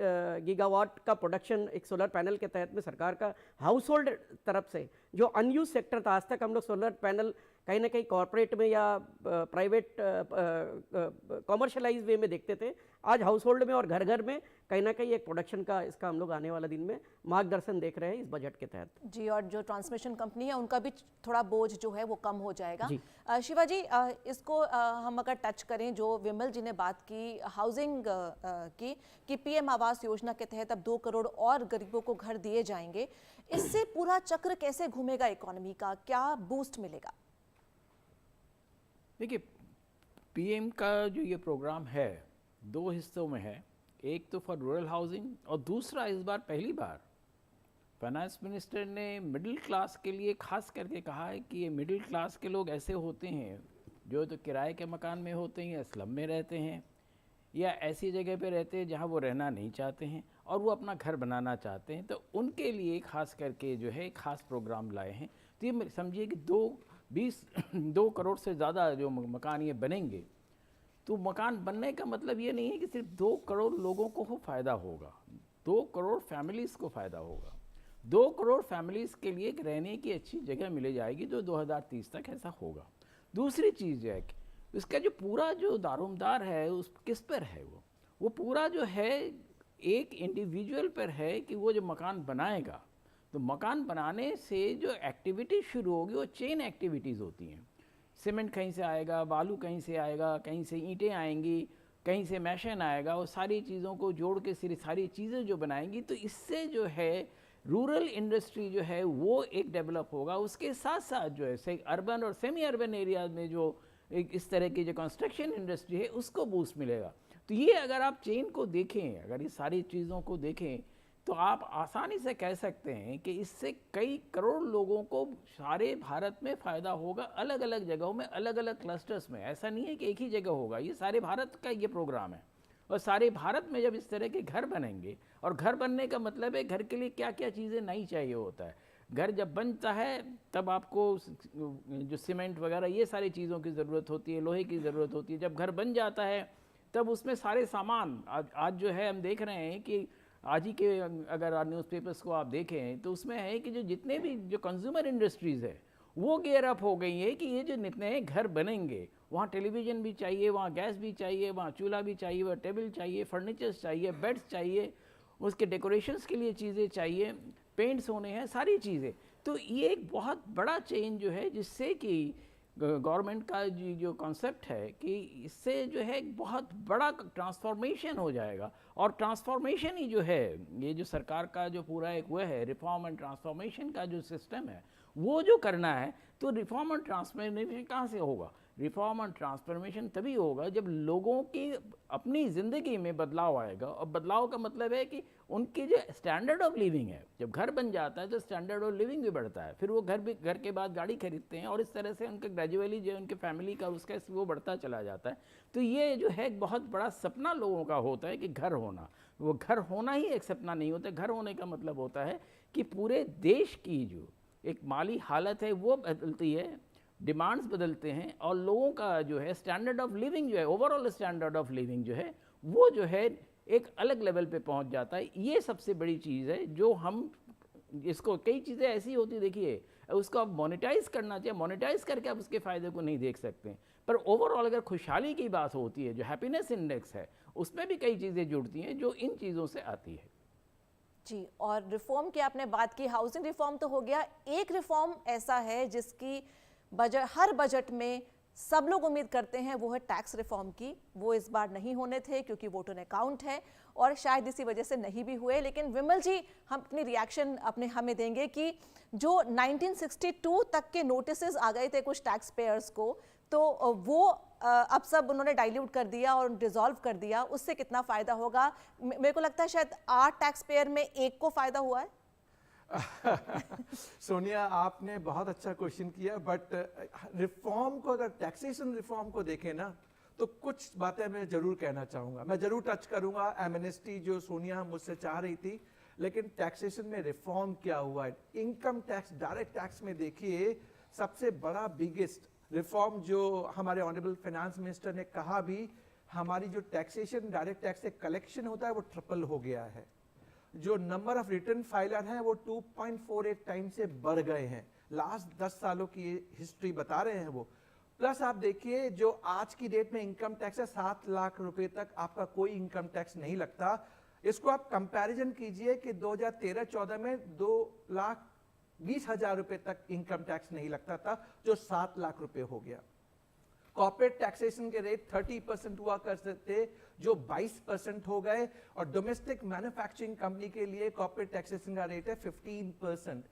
गीगावाट का प्रोडक्शन एक सोलर पैनल के तहत में सरकार का हाउस होल्ड तरफ से, जो अनयूज सेक्टर था, आज तक हम लोग सोलर पैनल कहीं ना कहीं कॉर्पोरेट में या प्राइवेट कॉमर्शलाइज वे में देखते थे। आज हाउस होल्ड में और घर घर में कहीं ना कहीं एक प्रोडक्शन का इसका हम लोग आने वाला दिन में मार्गदर्शन देख रहे हैं इस बजट के तहत। जी, और जो ट्रांसमिशन कंपनी है उनका भी थोड़ा बोझ जो है वो कम हो जाएगा। शिवा जी, इसको हम अगर टच करें, जो विमल जी ने बात की हाउसिंग की कि PM आवास योजना के तहत अब 2 करोड़ और गरीबों को घर दिए जाएंगे, इससे पूरा चक्र कैसे घूमेगा इकोनॉमी का, क्या बूस्ट मिलेगा? देखिए, PM का जो ये प्रोग्राम है 2 हिस्सों में है। एक तो फॉर रूरल हाउसिंग, और दूसरा इस बार पहली बार फाइनेंस मिनिस्टर ने मिडिल क्लास के लिए खास करके कहा है कि ये मिडिल क्लास के लोग ऐसे होते हैं जो तो किराए के मकान में होते हैं या स्लम में रहते हैं या ऐसी जगह पे रहते हैं जहाँ वो रहना नहीं चाहते हैं और वो अपना घर बनाना चाहते हैं। तो उनके लिए खास करके जो है खास प्रोग्राम लाए हैं। तो ये समझिए कि 2 करोड़ से ज़्यादा जो मकान ये बनेंगे, तो मकान बनने का मतलब ये नहीं है कि सिर्फ 2 करोड़ लोगों को फ़ायदा होगा, 2 करोड़ फैमिलीज़ को फ़ायदा होगा। 2 करोड़ फैमिलीज़ के लिए एक रहने की अच्छी जगह मिल जाएगी, जो 2030 तक ऐसा होगा। दूसरी चीज़ है कि इसका जो पूरा जो दारोमदार है उस किस पर है, वो पूरा जो है एक इंडिविजुअल पर है कि वो जो मकान बनाएगा, तो मकान बनाने से जो एक्टिविटी शुरू होगी वो चेन एक्टिविटीज़ होती हैं। सीमेंट कहीं से आएगा, बालू कहीं से आएगा, कहीं से ईंटें आएंगी, कहीं से मैशन आएगा, वो सारी चीज़ों को जोड़ के सारी चीज़ें जो बनाएंगी, तो इससे जो है रूरल इंडस्ट्री जो है वो एक डेवलप होगा। उसके साथ साथ जो है अर्बन और सेमी अर्बन एरियाज में जो एक इस तरह की जो कंस्ट्रक्शन इंडस्ट्री है उसको बूस्ट मिलेगा। तो ये अगर आप चेन को देखें, अगर इस सारी चीज़ों को देखें, तो आप आसानी से कह सकते हैं कि इससे कई करोड़ लोगों को सारे भारत में फ़ायदा होगा, अलग अलग जगहों में, अलग अलग क्लस्टर्स में। ऐसा नहीं है कि एक ही जगह होगा, ये सारे भारत का ये प्रोग्राम है। और सारे भारत में जब इस तरह के घर बनेंगे, और घर बनने का मतलब है घर के लिए क्या क्या चीज़ें नहीं चाहिए होता है। घर जब बनता है तब आपको जो सीमेंट वगैरह ये सारी चीज़ों की ज़रूरत होती है, लोहे की ज़रूरत होती है। जब घर बन जाता है तब उसमें सारे सामान आज जो है हम देख रहे हैं कि आज ही के अगर न्यूज़पेपर्स को आप देखें तो उसमें है कि जो जितने भी जो कंज्यूमर इंडस्ट्रीज़ है वो गियर अप हो गई है कि ये जो जितने घर बनेंगे वहाँ टेलीविज़न भी चाहिए, वहाँ गैस भी चाहिए, वहाँ चूल्हा भी चाहिए, वहाँ टेबल चाहिए, फर्नीचर्स चाहिए, बेड्स चाहिए, उसके डेकोरेशंस के लिए चीज़ें चाहिए, पेंट्स होने हैं, सारी चीज़ें। तो ये एक बहुत बड़ा चेंज जो है जिससे कि गवर्नमेंट का जो कॉन्सेप्ट है कि इससे जो है एक बहुत बड़ा ट्रांसफॉर्मेशन हो जाएगा। और ट्रांसफॉर्मेशन ही जो है ये जो सरकार का जो पूरा एक वो है रिफॉर्म एंड ट्रांसफॉर्मेशन का जो सिस्टम है वो जो करना है, तो रिफॉर्म एंड ट्रांसफॉर्मेशन कहाँ से होगा? रिफॉर्म एंड ट्रांसफॉर्मेशन तभी होगा जब लोगों की अपनी ज़िंदगी में बदलाव आएगा। और बदलाव का मतलब है कि उनकी जो स्टैंडर्ड ऑफ लिविंग है, जब घर बन जाता है तो स्टैंडर्ड ऑफ लिविंग भी बढ़ता है, फिर वो घर के बाद गाड़ी खरीदते हैं, और इस तरह से उनके ग्रेजुअली जो उनके फैमिली का उसका वो बढ़ता चला जाता है। तो ये जो है एक बहुत बड़ा सपना लोगों का होता है कि घर होना। वो घर होना ही एक सपना नहीं होता, घर होने का मतलब होता है कि पूरे देश की जो एक माली हालत है वो बदलती है, डिमांड्स बदलते हैं, और लोगों का जो है स्टैंडर्ड ऑफ लिविंग जो है, ओवरऑल स्टैंडर्ड ऑफ लिविंग जो है वो जो है एक अलग लेवल पे पहुंच जाता है। ये सबसे बड़ी चीज़ है जो हम इसको, कई चीज़ें ऐसी होती देखिए उसको आप मोनेटाइज करना चाहिए, मोनेटाइज करके आप उसके फ़ायदे को नहीं देख सकते, पर ओवरऑल अगर खुशहाली की बात होती है, जो हैप्पीनेस इंडेक्स है, उसमें भी कई चीज़ें जुड़ती हैं जो इन चीज़ों से आती है। जी, और रिफॉर्म की आपने बात की, हाउसिंग रिफॉर्म तो हो गया। एक रिफॉर्म ऐसा है जिसकी बजट, हर बजट में सब लोग उम्मीद करते हैं, वो है टैक्स रिफॉर्म की। वो इस बार नहीं होने थे क्योंकि वोट ऑन अकाउंट है, और शायद इसी वजह से नहीं भी हुए। लेकिन विमल जी, हम अपनी रिएक्शन हमें देंगे कि जो 1962 तक के नोटिसेस आ गए थे कुछ टैक्स पेयर्स को, तो वो अब सब उन्होंने डाइल्यूट कर दिया और डिसॉल्व कर दिया। उससे कितना फ़ायदा होगा? मेरे को लगता है शायद 8 टैक्स पेयर में एक को फ़ायदा हुआ है। सोनिया, आपने बहुत अच्छा क्वेश्चन किया, बट रिफॉर्म को, अगर टैक्सेशन रिफॉर्म को देखें ना, तो कुछ बातें मैं जरूर कहना चाहूँगा, मैं जरूर टच करूँगा एमनेस्टी जो सोनिया मुझसे चाह रही थी। लेकिन टैक्सेशन में रिफॉर्म क्या हुआ है? इनकम टैक्स, डायरेक्ट टैक्स में देखिए सबसे बड़ा बिगेस्ट रिफॉर्म जो हमारे ऑनरेबल फाइनेंस मिनिस्टर ने कहा भी, हमारी जो टैक्सेशन डायरेक्ट टैक्स से कलेक्शन होता है वो ट्रिपल हो गया है। जो नंबर ऑफ रिटर्न फाइलर हैं वो 2.48 टाइम से बढ़ गए हैं। लास्ट 10 सालों की हिस्ट्री बता रहे हैं वो। प्लस आप देखिए जो आज की डेट में इनकम टैक्स है, 7 लाख रुपए तक आपका कोई इनकम टैक्स नहीं लगता। इसको आप कंपैरिजन कीजिए कि 2013-14 में 2,20,000 रुपए तक इनकम टैक्स नहीं लगता था, जो 7 लाख रुपए हो गया। कॉर्पोरेट टैक्सेशन के रेट 30% हुआ करते थे, जो 22% हो गए, और डोमेस्टिक मैन्युफैक्चरिंग कंपनी के लिए कॉर्पोरेट टैक्सेशन का रेट है 15%।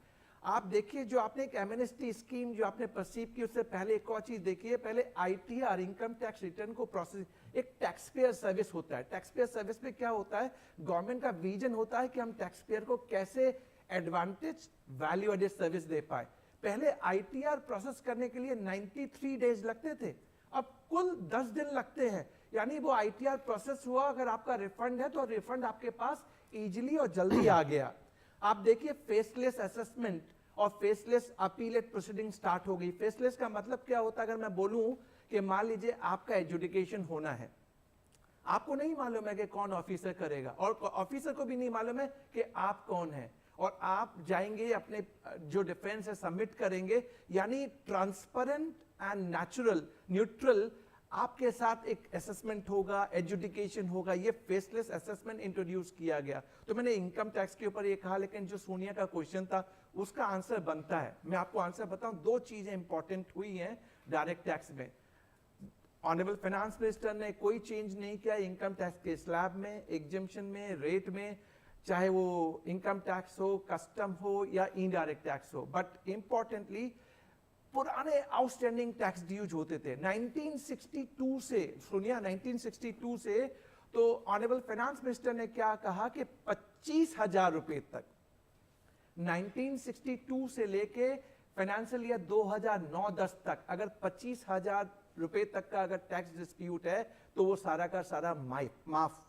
आप देखिए जो आपने एक एमनेस्टी स्कीम जो आपने परसीव की, उससे पहले एक और चीज देखिए, पहले आईटीआर इनकम टैक्स रिटर्न को प्रोसेस, एक टैक्स पेयर सर्विस होता है। टैक्स पेयर सर्विस में क्या होता है, गवर्नमेंट का विजन होता है कि हम टैक्स पेयर को कैसे एडवांटेज वैल्यू एडेड सर्विस दे पाए। पहले आईटीआर प्रोसेस करने के लिए 93 डेज लगते थे, अब कुल 10 दिन लगते हैं। यानी वो आईटीआर प्रोसेस हुआ, अगर आपका रिफंड है तो रिफंड आपके पास इजीली और जल्दी आ गया। आप देखिए फेसलेस असेसमेंट और फेसलेस अपीलेट प्रोसीडिंग स्टार्ट हो गई। फेसलेस का मतलब क्या होता है? अगर मैं बोलूं कि मान लीजिए आपका एजुडिकेशन होना है, आपको नहीं मालूम है कि कौन ऑफिसर करेगा, और ऑफिसर को भी नहीं मालूम है कि आप कौन है, और आप जाएंगे अपने जो डिफेंस है सबमिट करेंगे, यानी ट्रांसपेरेंट एंड नेचुरल, न्यूट्रल आपके साथ एक असेसमेंट होगा, एजुडिकेशन होगा। ये फेसलेस असेसमेंट इंट्रोड्यूस किया गया। तो मैंने इनकम टैक्स के ऊपर ये कहा, लेकिन जो सोनिया का क्वेश्चन था उसका आंसर बनता है। मैं आपको आंसर बताऊं, 2 चीजें इंपॉर्टेंट हुई हैं डायरेक्ट टैक्स में। ऑनरेबल फाइनेंस मिनिस्टर ने कोई चेंज नहीं किया इनकम टैक्स के स्लैब में, एग्जेम्पशन में, रेट में, चाहे वो इनकम टैक्स हो, कस्टम हो या इनडायरेक्ट टैक्स हो। बट इंपॉर्टेंटली पुराने आउटस्टैंडिंग टैक्स ड्यूज होते थे 1962 से, सुनिया 1962 से तो ऑनरेबल फाइनेंस मिनिस्टर ने क्या कहा कि 25,000 रुपए तक 1962 से लेके फाइनेंशियल ईयर 2009-10 तक अगर 25,000 रुपए तक का अगर टैक्स डिस्प्यूट है तो वो सारा का सारा माफ।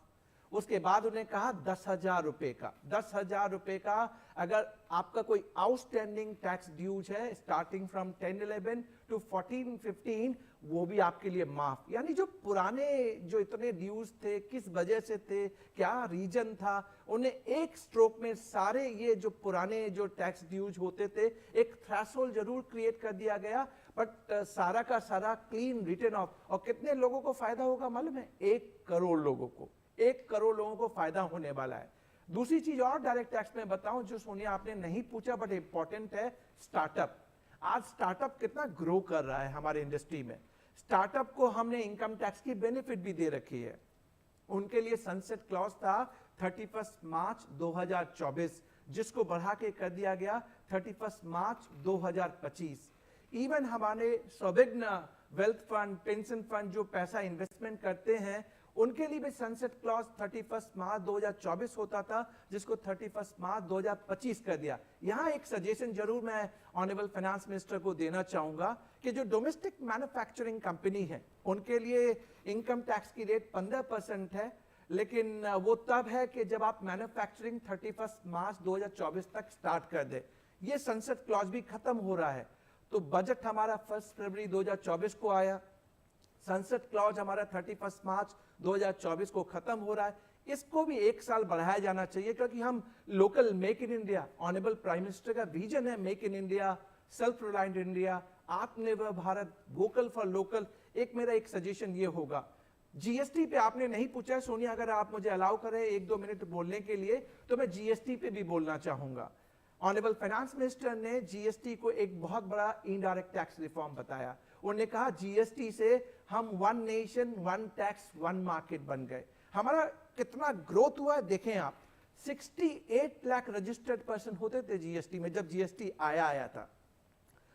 उसके बाद उन्हें कहा 10,000 रुपए का 10,000 रुपए का अगर आपका कोई आउटस्टैंडिंग टैक्स ड्यूज है स्टार्टिंग फ्रॉम 10-11 टू 14-15 वो भी आपके लिए माफ। यानी जो पुराने जो इतने ड्यूज थे किस वजह से थे, क्या रीजन था, उन्हें एक स्ट्रोक में सारे ये जो पुराने जो टैक्स ड्यूज होते थे एक थ्रेशोल्ड जरूर क्रिएट कर दिया गया, बट सारा का सारा क्लीन रिटर्न ऑफ। और कितने लोगों को फायदा होगा मालूम है? 1 करोड़ लोगों को, 1 करोड़ लोगों को फायदा होने वाला है। दूसरी चीज और डायरेक्ट टैक्स में बताऊं जो सोनिया आपने नहीं पूछा बट इंपॉर्टेंट है, स्टार्टअप। आज स्टार्टअप कितना ग्रो कर रहा है हमारे इंडस्ट्री में। स्टार्टअप को हमने इनकम टैक्स की बेनिफिट भी दे रखी है। उनके लिए सनसेट क्लॉज था 31 मार्च 2024 जिसको बढ़ा के कर दिया गया 31 मार्च 2025। इवन हमारे सोबिग्न वेल्थ फंड, पेंशन फंड जो पैसा इन्वेस्टमेंट करते हैं उनके लिए भी सनसेट क्लॉज 31 मार्च 2024 होता था जिसको 31 मार्च 2025 कर दिया। यहां एक सजेशन जरूर मैं ऑनरेबल फाइनेंस मिनिस्टर को देना चाहूंगा कि जो डोमेस्टिक मैन्युफैक्चरिंग कंपनी है उनके लिए इनकम टैक्स की रेट 15% है, लेकिन वो तब है कि जब आप मैन्युफैक्चरिंग 31 मार्च 2024 तक स्टार्ट कर दे। ये सनसेट क्लॉज भी खत्म हो रहा है। तो बजट हमारा 1 फरवरी 2024 को आया, सनसेट क्लॉज हमारा 31 मार्च 2024 को खत्म हो रहा है। इसको भी 1 साल बढ़ाया जाना चाहिए क्योंकि हम local make in India, honourable prime minister का विजन है make in India, self reliant India, आत्मनिर्भर भारत, वोकल फॉर लोकल। मेरा एक सजेशन ये होगा, जीएसटी पे आपने नहीं पूछा है सोनिया, अगर आप मुझे अलाउ करें 1-2 मिनट बोलने के लिए तो मैं जीएसटी पे भी बोलना चाहूंगा। ऑनरेबल फाइनेंस मिनिस्टर ने जीएसटी को एक बहुत बड़ा इनडायरेक्ट टैक्स रिफॉर्म बताया। उन्होंने कहा जीएसटी से हम 1 नेशन 1 टैक्स 1 मार्केट बन गए। हमारा कितना ग्रोथ हुआ है देखें आप, 68 लाख रजिस्टर्ड पर्सन होते थे जीएसटी में जब जीएसटी आया था,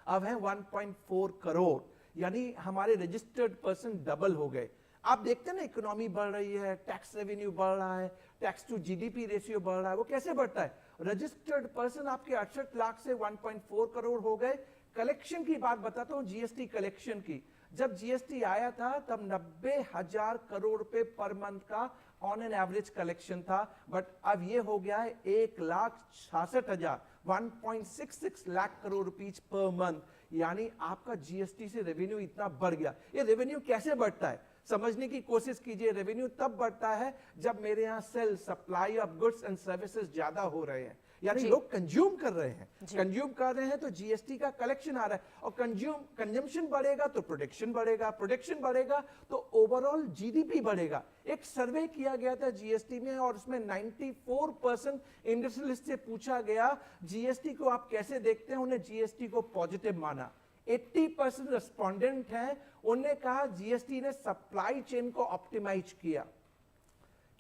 अब है 1.4 करोड़, यानी हमारे रजिस्टर्ड पर्सन डबल हो गए। आप देखते हैं ना इकोनॉमी बढ़ रही है, टैक्स रेवेन्यू बढ़ रहा है, टैक्स टू जीडीपी रेशियो बढ़ रहा है। वो कैसे बढ़ता है? रजिस्टर्ड पर्सन आपके 68 लाख से 1.4 करोड़ हो गए। कलेक्शन की बात बताता हूं, जीएसटी कलेक्शन की। जब जीएसटी आया था तब 90,000 करोड़ रुपए पर मंथ का ऑन एन एवरेज कलेक्शन था, बट अब ये हो गया है 1,66,000, 1.66 lakh crore rupees per month. यानी आपका जीएसटी से रेवेन्यू इतना बढ़ गया। ये रेवेन्यू कैसे बढ़ता है समझने की कोशिश कीजिए। रेवेन्यू तब बढ़ता है जब मेरे यहाँ sale supply of goods and services ज्यादा हो रहे हैं, यानी लोग कंज्यूम कर रहे हैं। कंज्यूम कर रहे हैं तो जीएसटी का कलेक्शन आ रहा है, और कंजम्पशन बढ़ेगा तो प्रोडक्शन बढ़ेगा, प्रोडक्शन बढ़ेगा तो ओवरऑल जीडीपी बढ़ेगा। एक सर्वे किया गया था जीएसटी में और उसमें 94% इंडस्ट्रियलिस्ट से पूछा गया जीएसटी को आप कैसे देखते हैं, उन्हें जीएसटी को पॉजिटिव माना। 80% रेस्पोंडेंट हैं, उन्होंने कहा जीएसटी ने सप्लाई चेन को ऑप्टिमाइज किया,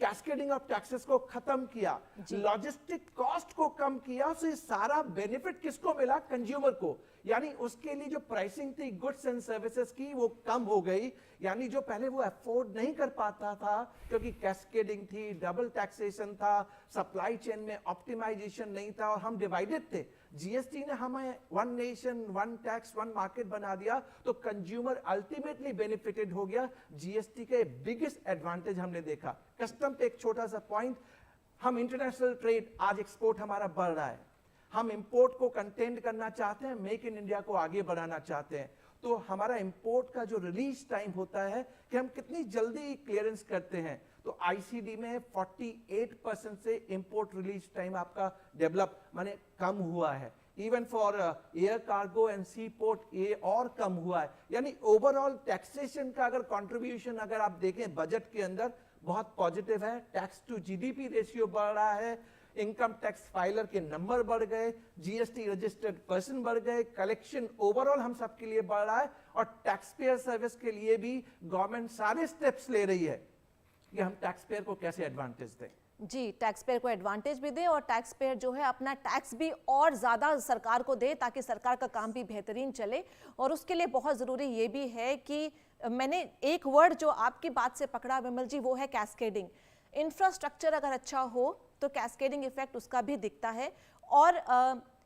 कैस्केडिंग ऑफ टैक्सेस को खत्म किया, लॉजिस्टिक कॉस्ट को कम किया। तो ये सारा बेनिफिट किसको मिला? कंज्यूमर को। यानी उसके लिए जो प्राइसिंग थी गुड्स एंड सर्विसेज की वो कम हो गई, यानी जो पहले वो अफोर्ड नहीं कर पाता था क्योंकि कैस्केडिंग थी, डबल टैक्सेशन था, सप्लाई चेन में ऑप्टिमाइजेशन नहीं था और हम डिवाइडेड थे। जीएसटी ने हमें 1 नेशन 1 टैक्स 1 मार्केट बना दिया तो कंज्यूमर अल्टीमेटली बेनिफिटेड हो गया। जीएसटी के बिगेस्ट एडवांटेज हमने देखा। कस्टम पे एक छोटा सा पॉइंट, हम इंटरनेशनल ट्रेड, आज एक्सपोर्ट हमारा बढ़ रहा है, हम इंपोर्ट को कंटेंट करना चाहते हैं, मेक इन इंडिया को आगे बढ़ाना चाहते हैं, तो हमारा इंपोर्ट का जो रिलीज टाइम होता है कि हम कितनी जल्दी क्लियरेंस करते हैं, तो आईसीडी में 48% से इंपोर्ट रिलीज टाइम आपका डेवलप माने कम हुआ है। Even for air cargo and sea port ये और कम हुआ है। यानी ओवरऑल टैक्सेशन का अगर कंट्रीब्यूशन अगर आप देखें बजट के अंदर बहुत पॉजिटिव है। टैक्स टू जीडीपी रेशियो बढ़ रहा है, इनकम टैक्स फाइलर के नंबर बढ़ गए, जीएसटी रजिस्टर्ड पर्सन बढ़ गए, कलेक्शन ओवरऑल हम सबके लिए बढ़ रहा है, और टैक्स पेयर सर्विस के लिए भी गवर्नमेंट सारे स्टेप्स ले रही है कि हम टैक्स पेयर को कैसे एडवांटेज दें। जी, टैक्स पेयर को एडवांटेज भी दे और टैक्स पेयर जो है अपना टैक्स भी और ज़्यादा सरकार को दे ताकि सरकार का काम भी बेहतरीन चले। और उसके लिए बहुत ज़रूरी ये भी है कि मैंने एक वर्ड जो आपकी बात से पकड़ा विमल जी, वो है कैस्केडिंग। इंफ्रास्ट्रक्चर अगर अच्छा हो तो कैस्केडिंग इफेक्ट उसका भी दिखता है। और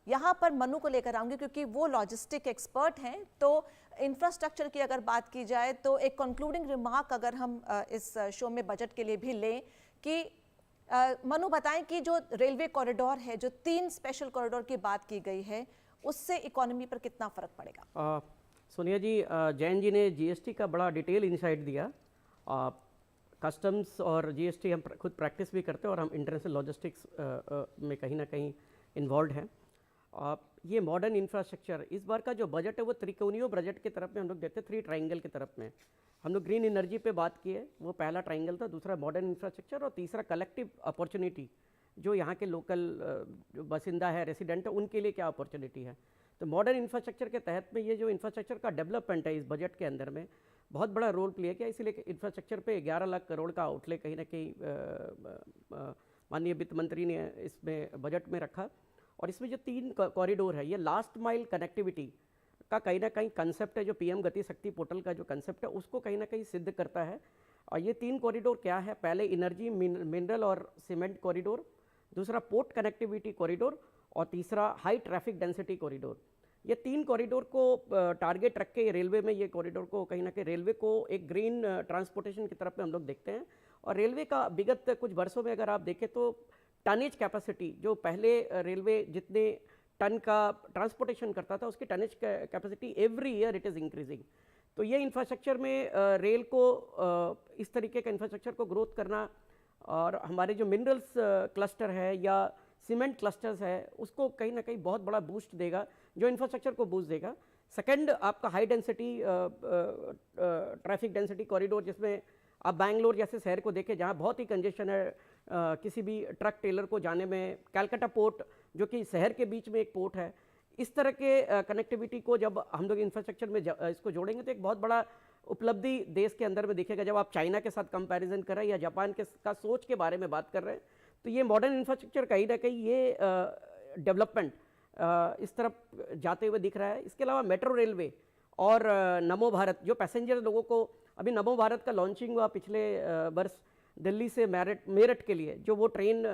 यहाँ पर मनु को लेकर आऊंगी क्योंकि वो लॉजिस्टिक एक्सपर्ट हैं। तो इंफ्रास्ट्रक्चर की अगर बात की जाए तो एक कंक्लूडिंग रिमार्क अगर हम इस शो में बजट के लिए भी लें कि मनु बताएं कि जो रेलवे कॉरिडोर है, जो 3 स्पेशल कॉरिडोर की बात की गई है, उससे इकोनॉमी पर कितना फर्क पड़ेगा? सोनिया जी, जैन जी ने जीएसटी का बड़ा डिटेल इंसाइट दिया। कस्टम्स और जीएसटी हम खुद प्रैक्टिस भी करते हैं और हम इंटरनेशनल लॉजिस्टिक्स में कहीं ना कहीं इन्वॉल्व हैं। ये मॉडर्न इंफ्रास्ट्रक्चर, इस बार का जो बजट है वो त्रिकोणीय बजट की तरफ में हम लोग देखते हैं, 3 ट्राइंगल की तरफ में। हम लोग ग्रीन एनर्जी पे बात किए, वो पहला ट्राइंगल था, दूसरा मॉडर्न इंफ्रास्ट्रक्चर और तीसरा कलेक्टिव अपॉर्चुनिटी, जो यहाँ के लोकल जो बासिंदा है, रेसिडेंट है, उनके लिए क्या अपॉर्चुनिटी है। तो मॉडर्न इंफ्रास्ट्रक्चर के तहत में ये जो इंफ्रास्ट्रक्चर का डेवलपमेंट है इस बजट के अंदर में बहुत बड़ा रोल प्ले किया, इसीलिए इंफ्रास्ट्रक्चर पे 11 लाख करोड़ का आउटले कहीं ना कहीं माननीय वित्त मंत्री ने इसमें बजट में रखा। और इसमें जो 3 कॉरिडोर है, ये लास्ट माइल कनेक्टिविटी का कहीं ना कहीं कंसेप्ट है, जो पीएम गति शक्ति पोर्टल का जो कंसेप्ट है उसको कहीं ना कहीं सिद्ध करता है। और ये 3 कॉरिडोर क्या है, पहले एनर्जी मिनरल और सीमेंट कॉरिडोर, दूसरा पोर्ट कनेक्टिविटी कॉरिडोर और तीसरा हाई ट्रैफिक डेंसिटी कॉरिडोर। ये 3 कॉरिडोर को टारगेट रख के रेलवे में ये कॉरिडोर को कहीं ना कहीं रेलवे को एक ग्रीन ट्रांसपोर्टेशन की तरफ में हम लोग देखते हैं। और रेलवे का विगत कुछ वर्षों में अगर आप देखें तो टनेज कैपेसिटी, जो पहले रेलवे जितने टन का ट्रांसपोर्टेशन करता था उसकी tonnage capacity every year it is increasing. तो ये इंफ्रास्ट्रक्चर में रेल को इस तरीके का इंफ्रास्ट्रक्चर को ग्रोथ करना और हमारे जो मिनरल्स क्लस्टर है या सीमेंट क्लस्टर्स है उसको कहीं ना कहीं बहुत बड़ा बूस्ट देगा, जो इंफ्रास्ट्रक्चर को बूस्ट देगा। सेकंड, आपका high density traffic density corridor, जिसमें आप बैंगलोर जैसे शहर को देखें जहाँ बहुत ही कंजेशन है किसी भी ट्रक टेलर को जाने में, कैलकाटा पोर्ट जो कि शहर के बीच में एक पोर्ट है, इस तरह के कनेक्टिविटी को जब हम लोग इंफ्रास्ट्रक्चर में इसको जोड़ेंगे तो एक बहुत बड़ा उपलब्धि देश के अंदर में दिखेगा। जब आप चाइना के साथ कंपैरिजन कर रहे हैं या जापान के का सोच के बारे में बात कर रहे हैं, तो ये मॉडर्न इंफ्रास्ट्रक्चर कहीं ना कहीं ये डेवलपमेंट इस तरफ जाते हुए दिख रहा है। इसके अलावा मेट्रो रेलवे और नमो भारत, जो पैसेंजर लोगों को, अभी नमो भारत का लॉन्चिंग हुआ पिछले वर्ष दिल्ली से मेरठ के लिए, जो वो ट्रेन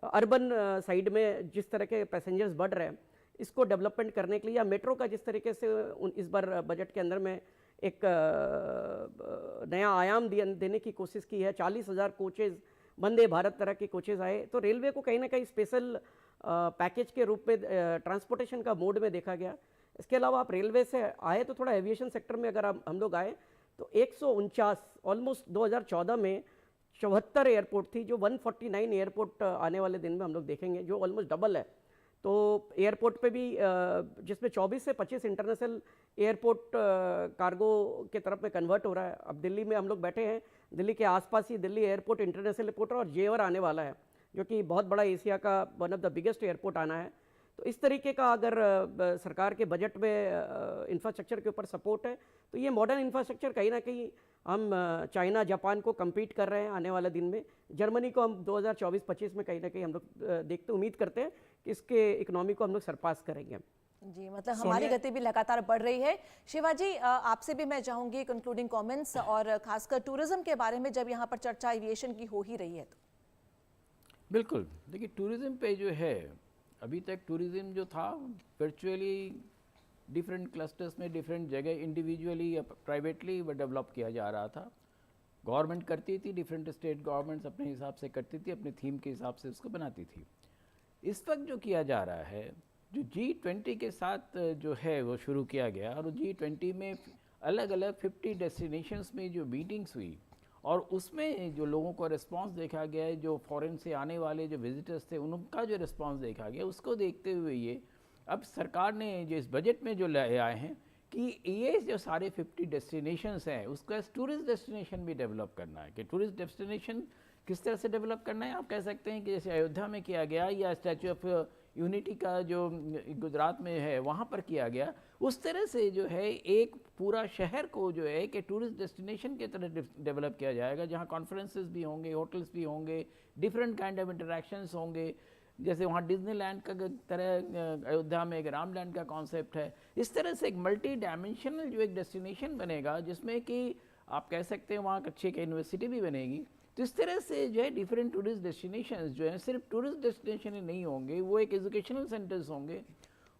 अर्बन साइड में जिस तरह के पैसेंजर्स बढ़ रहे हैं इसको डेवलपमेंट करने के लिए, या मेट्रो का जिस तरीके से इस बार बजट के अंदर में एक नया आयाम देने की कोशिश की है, 40,000 कोचेज़ वंदे भारत तरह के कोचेज़ आए, तो रेलवे को कहीं ना कहीं स्पेशल पैकेज के रूप में ट्रांसपोर्टेशन का मोड में देखा गया। इसके अलावा आप रेलवे से आए तो थोड़ा एविएशन सेक्टर में अगर हम लोग आए तो 149 ऑलमोस्ट 2014 में 74 एयरपोर्ट थी, जो 149 एयरपोर्ट आने वाले दिन में हम लोग देखेंगे, जो ऑलमोस्ट डबल है। तो एयरपोर्ट पे भी जिसमें 24 से 25 इंटरनेशनल एयरपोर्ट कार्गो के तरफ में कन्वर्ट हो रहा है। अब दिल्ली में हम लोग बैठे हैं, दिल्ली के आसपास ही दिल्ली एयरपोर्ट इंटरनेशनल एयरपोर्ट और जेवर आने वाला है, जो कि बहुत बड़ा एशिया का one of the biggest airport आना है। तो इस तरीके का अगर सरकार के बजट में इंफ्रास्ट्रक्चर के ऊपर सपोर्ट है, तो ये मॉडर्न इंफ्रास्ट्रक्चर कहीं ना कहीं हम चाइना जापान को compete कर रहे हैं आने वाले दिन में। जर्मनी को हम 2024-25 में कहीं ना कहीं हम लोग देखते उम्मीद करते हैं कि इसके इकोनॉमी को हम लोग सरपास करेंगे। जी, मतलब हमारी गति भी लगातार बढ़ रही है। शिवाजी, आपसे भी मैं चाहूंगी कंक्लूडिंग कमेंट्स, और खासकर टूरिज्म के बारे में, जब यहाँ पर चर्चा एविएशन की हो ही रही है तो। बिल्कुल, देखिए टूरिज़्म पे जो है, अभी तक टूरिज़्म जो था वर्चुअली डिफरेंट क्लस्टर्स में डिफरेंट जगह इंडिविजुअली या प्राइवेटली डेवलप किया जा रहा था। गवर्नमेंट करती थी, डिफरेंट स्टेट गवर्नमेंट्स अपने हिसाब से करती थी, अपने थीम के हिसाब से उसको बनाती थी। इस वक्त जो किया जा रहा है, जो G20 के साथ जो है वो शुरू किया गया, और G20 में अलग अलग 50 डेस्टिनेशंस में जो मीटिंग्स हुई और उसमें जो लोगों को रिस्पांस देखा गया है, जो फॉरेन से आने वाले जो विजिटर्स थे उनका जो रिस्पांस देखा गया, उसको देखते हुए ये अब सरकार ने जो इस बजट में जो ले आए हैं कि ये जो सारे 50 डेस्टिनेशंस हैं उसको एज टूरिस्ट डेस्टिनेशन भी डेवलप करना है। कि टूरिस्ट डेस्टिनेशन किस तरह से डेवलप करना है, आप कह सकते हैं कि जैसे अयोध्या में किया गया या स्टैचू ऑफ यूनिटी का जो गुजरात में है वहाँ पर किया गया, उस तरह से जो है एक पूरा शहर को जो है कि टूरिस्ट डेस्टिनेशन की तरह डेवलप किया जाएगा, जहाँ कॉन्फ्रेंसेस भी होंगे, होटल्स भी होंगे, डिफरेंट काइंड ऑफ इंटरेक्शंस होंगे, जैसे वहाँ डिज्नीलैंड का तरह अयोध्या में एक रामलैंड का कॉन्सेप्ट है। इस तरह से एक मल्टी डायमेंशनल जो एक डेस्टिनेशन बनेगा, जिसमें कि आप कह सकते हैं वहाँ अच्छी एक यूनिवर्सिटी भी बनेगी। तो इस तरह से जो है डिफरेंट टूरिस्ट डेस्टिनेशंस जो है सिर्फ टूरिस्ट डेस्टिनेशन ही नहीं होंगे, वो एक एजुकेशनल सेंटर्स होंगे,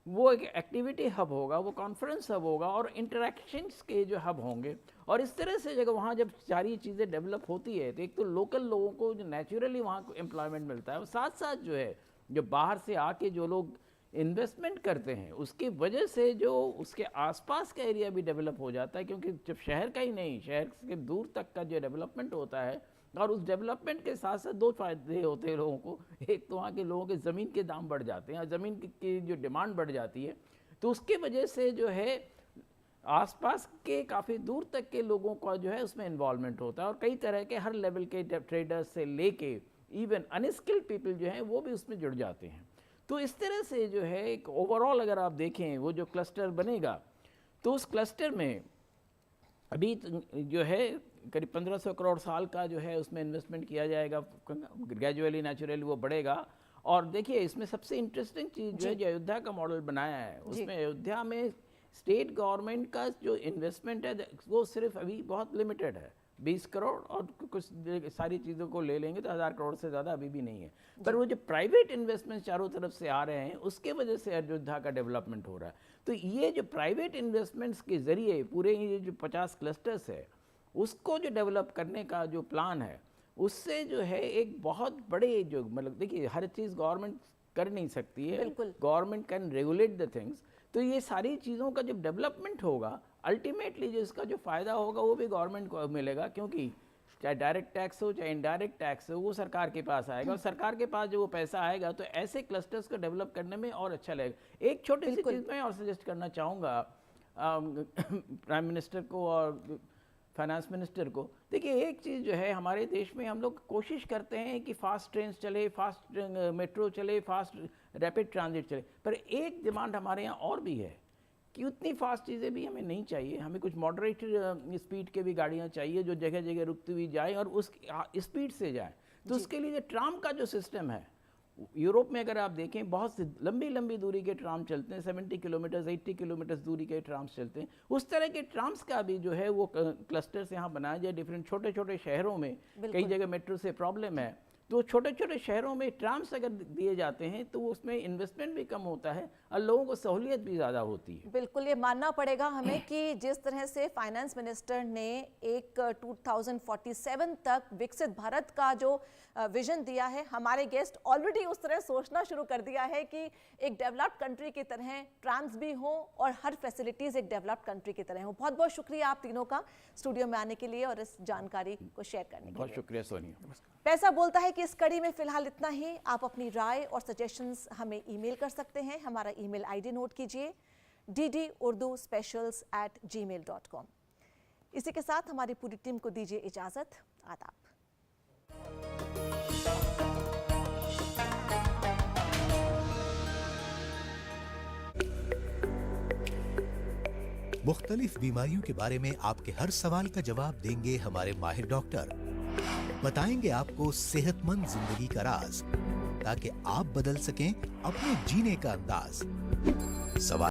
वो एक एक्टिविटी हब होगा, वो कॉन्फ्रेंस हब होगा और इंटरेक्शंस के जो हब होंगे। और इस तरह से जगह वहाँ जब सारी चीज़ें डेवलप होती है तो एक तो लोकल लोगों को जो नेचुरली वहाँ को एम्प्लॉयमेंट मिलता है, और साथ साथ जो है जो बाहर से आके जो लोग इन्वेस्टमेंट करते हैं उसकी वजह से जो उसके आसपास का एरिया भी डेवलप हो जाता है, क्योंकि जब शहर का ही नहीं, शहर के दूर तक का जो डेवलपमेंट होता है, और उस डेवलपमेंट के साथ साथ दो फायदे होते हैं लोगों को। एक तो वहाँ के लोगों के ज़मीन के दाम बढ़ जाते हैं, ज़मीन की जो डिमांड बढ़ जाती है, तो उसके वजह से जो है आसपास के काफ़ी दूर तक के लोगों का जो है उसमें इन्वॉल्वमेंट होता है, और कई तरह के हर लेवल के ट्रेडर्स से लेके इवन अनस्किल्ड पीपल जो हैं वो भी उसमें जुड़ जाते हैं। तो इस तरह से जो है एक ओवरऑल अगर आप देखें वो जो क्लस्टर बनेगा, तो उस क्लस्टर में अभी जो है करीब 1500 करोड़ साल का जो है उसमें इन्वेस्टमेंट किया जाएगा, ग्रेजुअली नेचुरली वो बढ़ेगा। और देखिए इसमें सबसे इंटरेस्टिंग चीज़ जो है जो अयोध्या का मॉडल बनाया है, उसमें अयोध्या में स्टेट गवर्नमेंट का जो इन्वेस्टमेंट है वो सिर्फ अभी बहुत लिमिटेड है, 20 करोड़, और कुछ सारी चीज़ों को ले लेंगे तो 1000 करोड़ से ज़्यादा अभी भी नहीं है। पर वो जो प्राइवेट इन्वेस्टमेंट चारों तरफ से आ रहे हैं उसके वजह से अयोध्या का डेवलपमेंट हो रहा है। तो ये जो प्राइवेट इन्वेस्टमेंट्स के ज़रिए पूरे ये जो 50 क्लस्टर्स है उसको जो डेवलप करने का जो प्लान है, उससे जो है एक बहुत बड़े जो मतलब देखिए हर चीज़ गवर्नमेंट कर नहीं सकती है, government can regulate the things. तो ये सारी चीज़ों का जब डेवलपमेंट होगा अल्टीमेटली जो इसका जो फ़ायदा होगा वो भी गवर्नमेंट को मिलेगा, क्योंकि चाहे डायरेक्ट टैक्स हो चाहे इनडायरेक्ट टैक्स हो वो सरकार के पास आएगा, और सरकार के पास जो वो पैसा आएगा तो ऐसे क्लस्टर्स को डेवलप करने में और अच्छा लगेगा। एक छोटी सी चीज़ मैं और सजेस्ट करना चाहूँगा प्राइम मिनिस्टर को और फाइनेंस मिनिस्टर को। देखिए एक चीज़ जो है हमारे देश में हम लोग कोशिश करते हैं कि फास्ट ट्रेन चले, फास्ट मेट्रो चले, फास्ट रैपिड ट्रांजिट चले, पर एक डिमांड हमारे यहाँ और भी है कि उतनी फास्ट चीज़ें भी हमें नहीं चाहिए, हमें कुछ मॉडरेट स्पीड के भी गाड़ियाँ चाहिए जो जगह जगह रुकती हुई जाए और उस स्पीड से जाए। तो उसके लिए जो ट्राम का जो सिस्टम है, यूरोप में अगर आप देखें बहुत सी लंबी लंबी दूरी के ट्राम चलते हैं, 70 किलोमीटर 80 किलोमीटर दूरी के ट्राम्स चलते हैं। उस तरह के ट्राम्स का भी जो है वो क्लस्टर्स यहाँ बनाया जाए डिफरेंट छोटे छोटे शहरों में। कई जगह मेट्रो से प्रॉब्लम है, तो छोटे छोटे शहरों में ट्राम्स अगर दिए जाते हैं तो उसमें इन्वेस्टमेंट भी कम होता है और लोगों को सहूलियत भी ज़्यादा होती है। बिल्कुल, ये मानना पड़ेगा हमें कि जिस तरह से फाइनेंस मिनिस्टर ने एक 2047 तक विकसित भारत का जो विजन दिया है, हमारे गेस्ट ऑलरेडी उस तरह सोचना शुरू कर दिया है कि एक डेवलप्ड कंट्री की तरह ट्राम्स भी हों और हर फैसिलिटीज़ एक डेवलप्ड कंट्री की तरह हों। बहुत बहुत शुक्रिया आप तीनों का स्टूडियो में आने के लिए और इस जानकारी को शेयर करने के लिए। बहुत शुक्रिया सोनिया। पैसा बोलता है कि इस कड़ी में फिलहाल इतना ही। आप अपनी राय और सजेशंस हमें ईमेल कर सकते हैं। हमारा ईमेल आईडी नोट कीजिए ddurduspecials@gmail.com। इसी के साथ हमारी पूरी टीम को दीजिए इजाजत। आदाब। मुख्तलिफ बीमारियों के बारे में आपके हर सवाल का जवाब देंगे हमारे माहिर डॉक्टर। बताएंगे आपको सेहतमंद जिंदगी का राज, ताकि आप बदल सकें अपने जीने का अंदाज। सवाल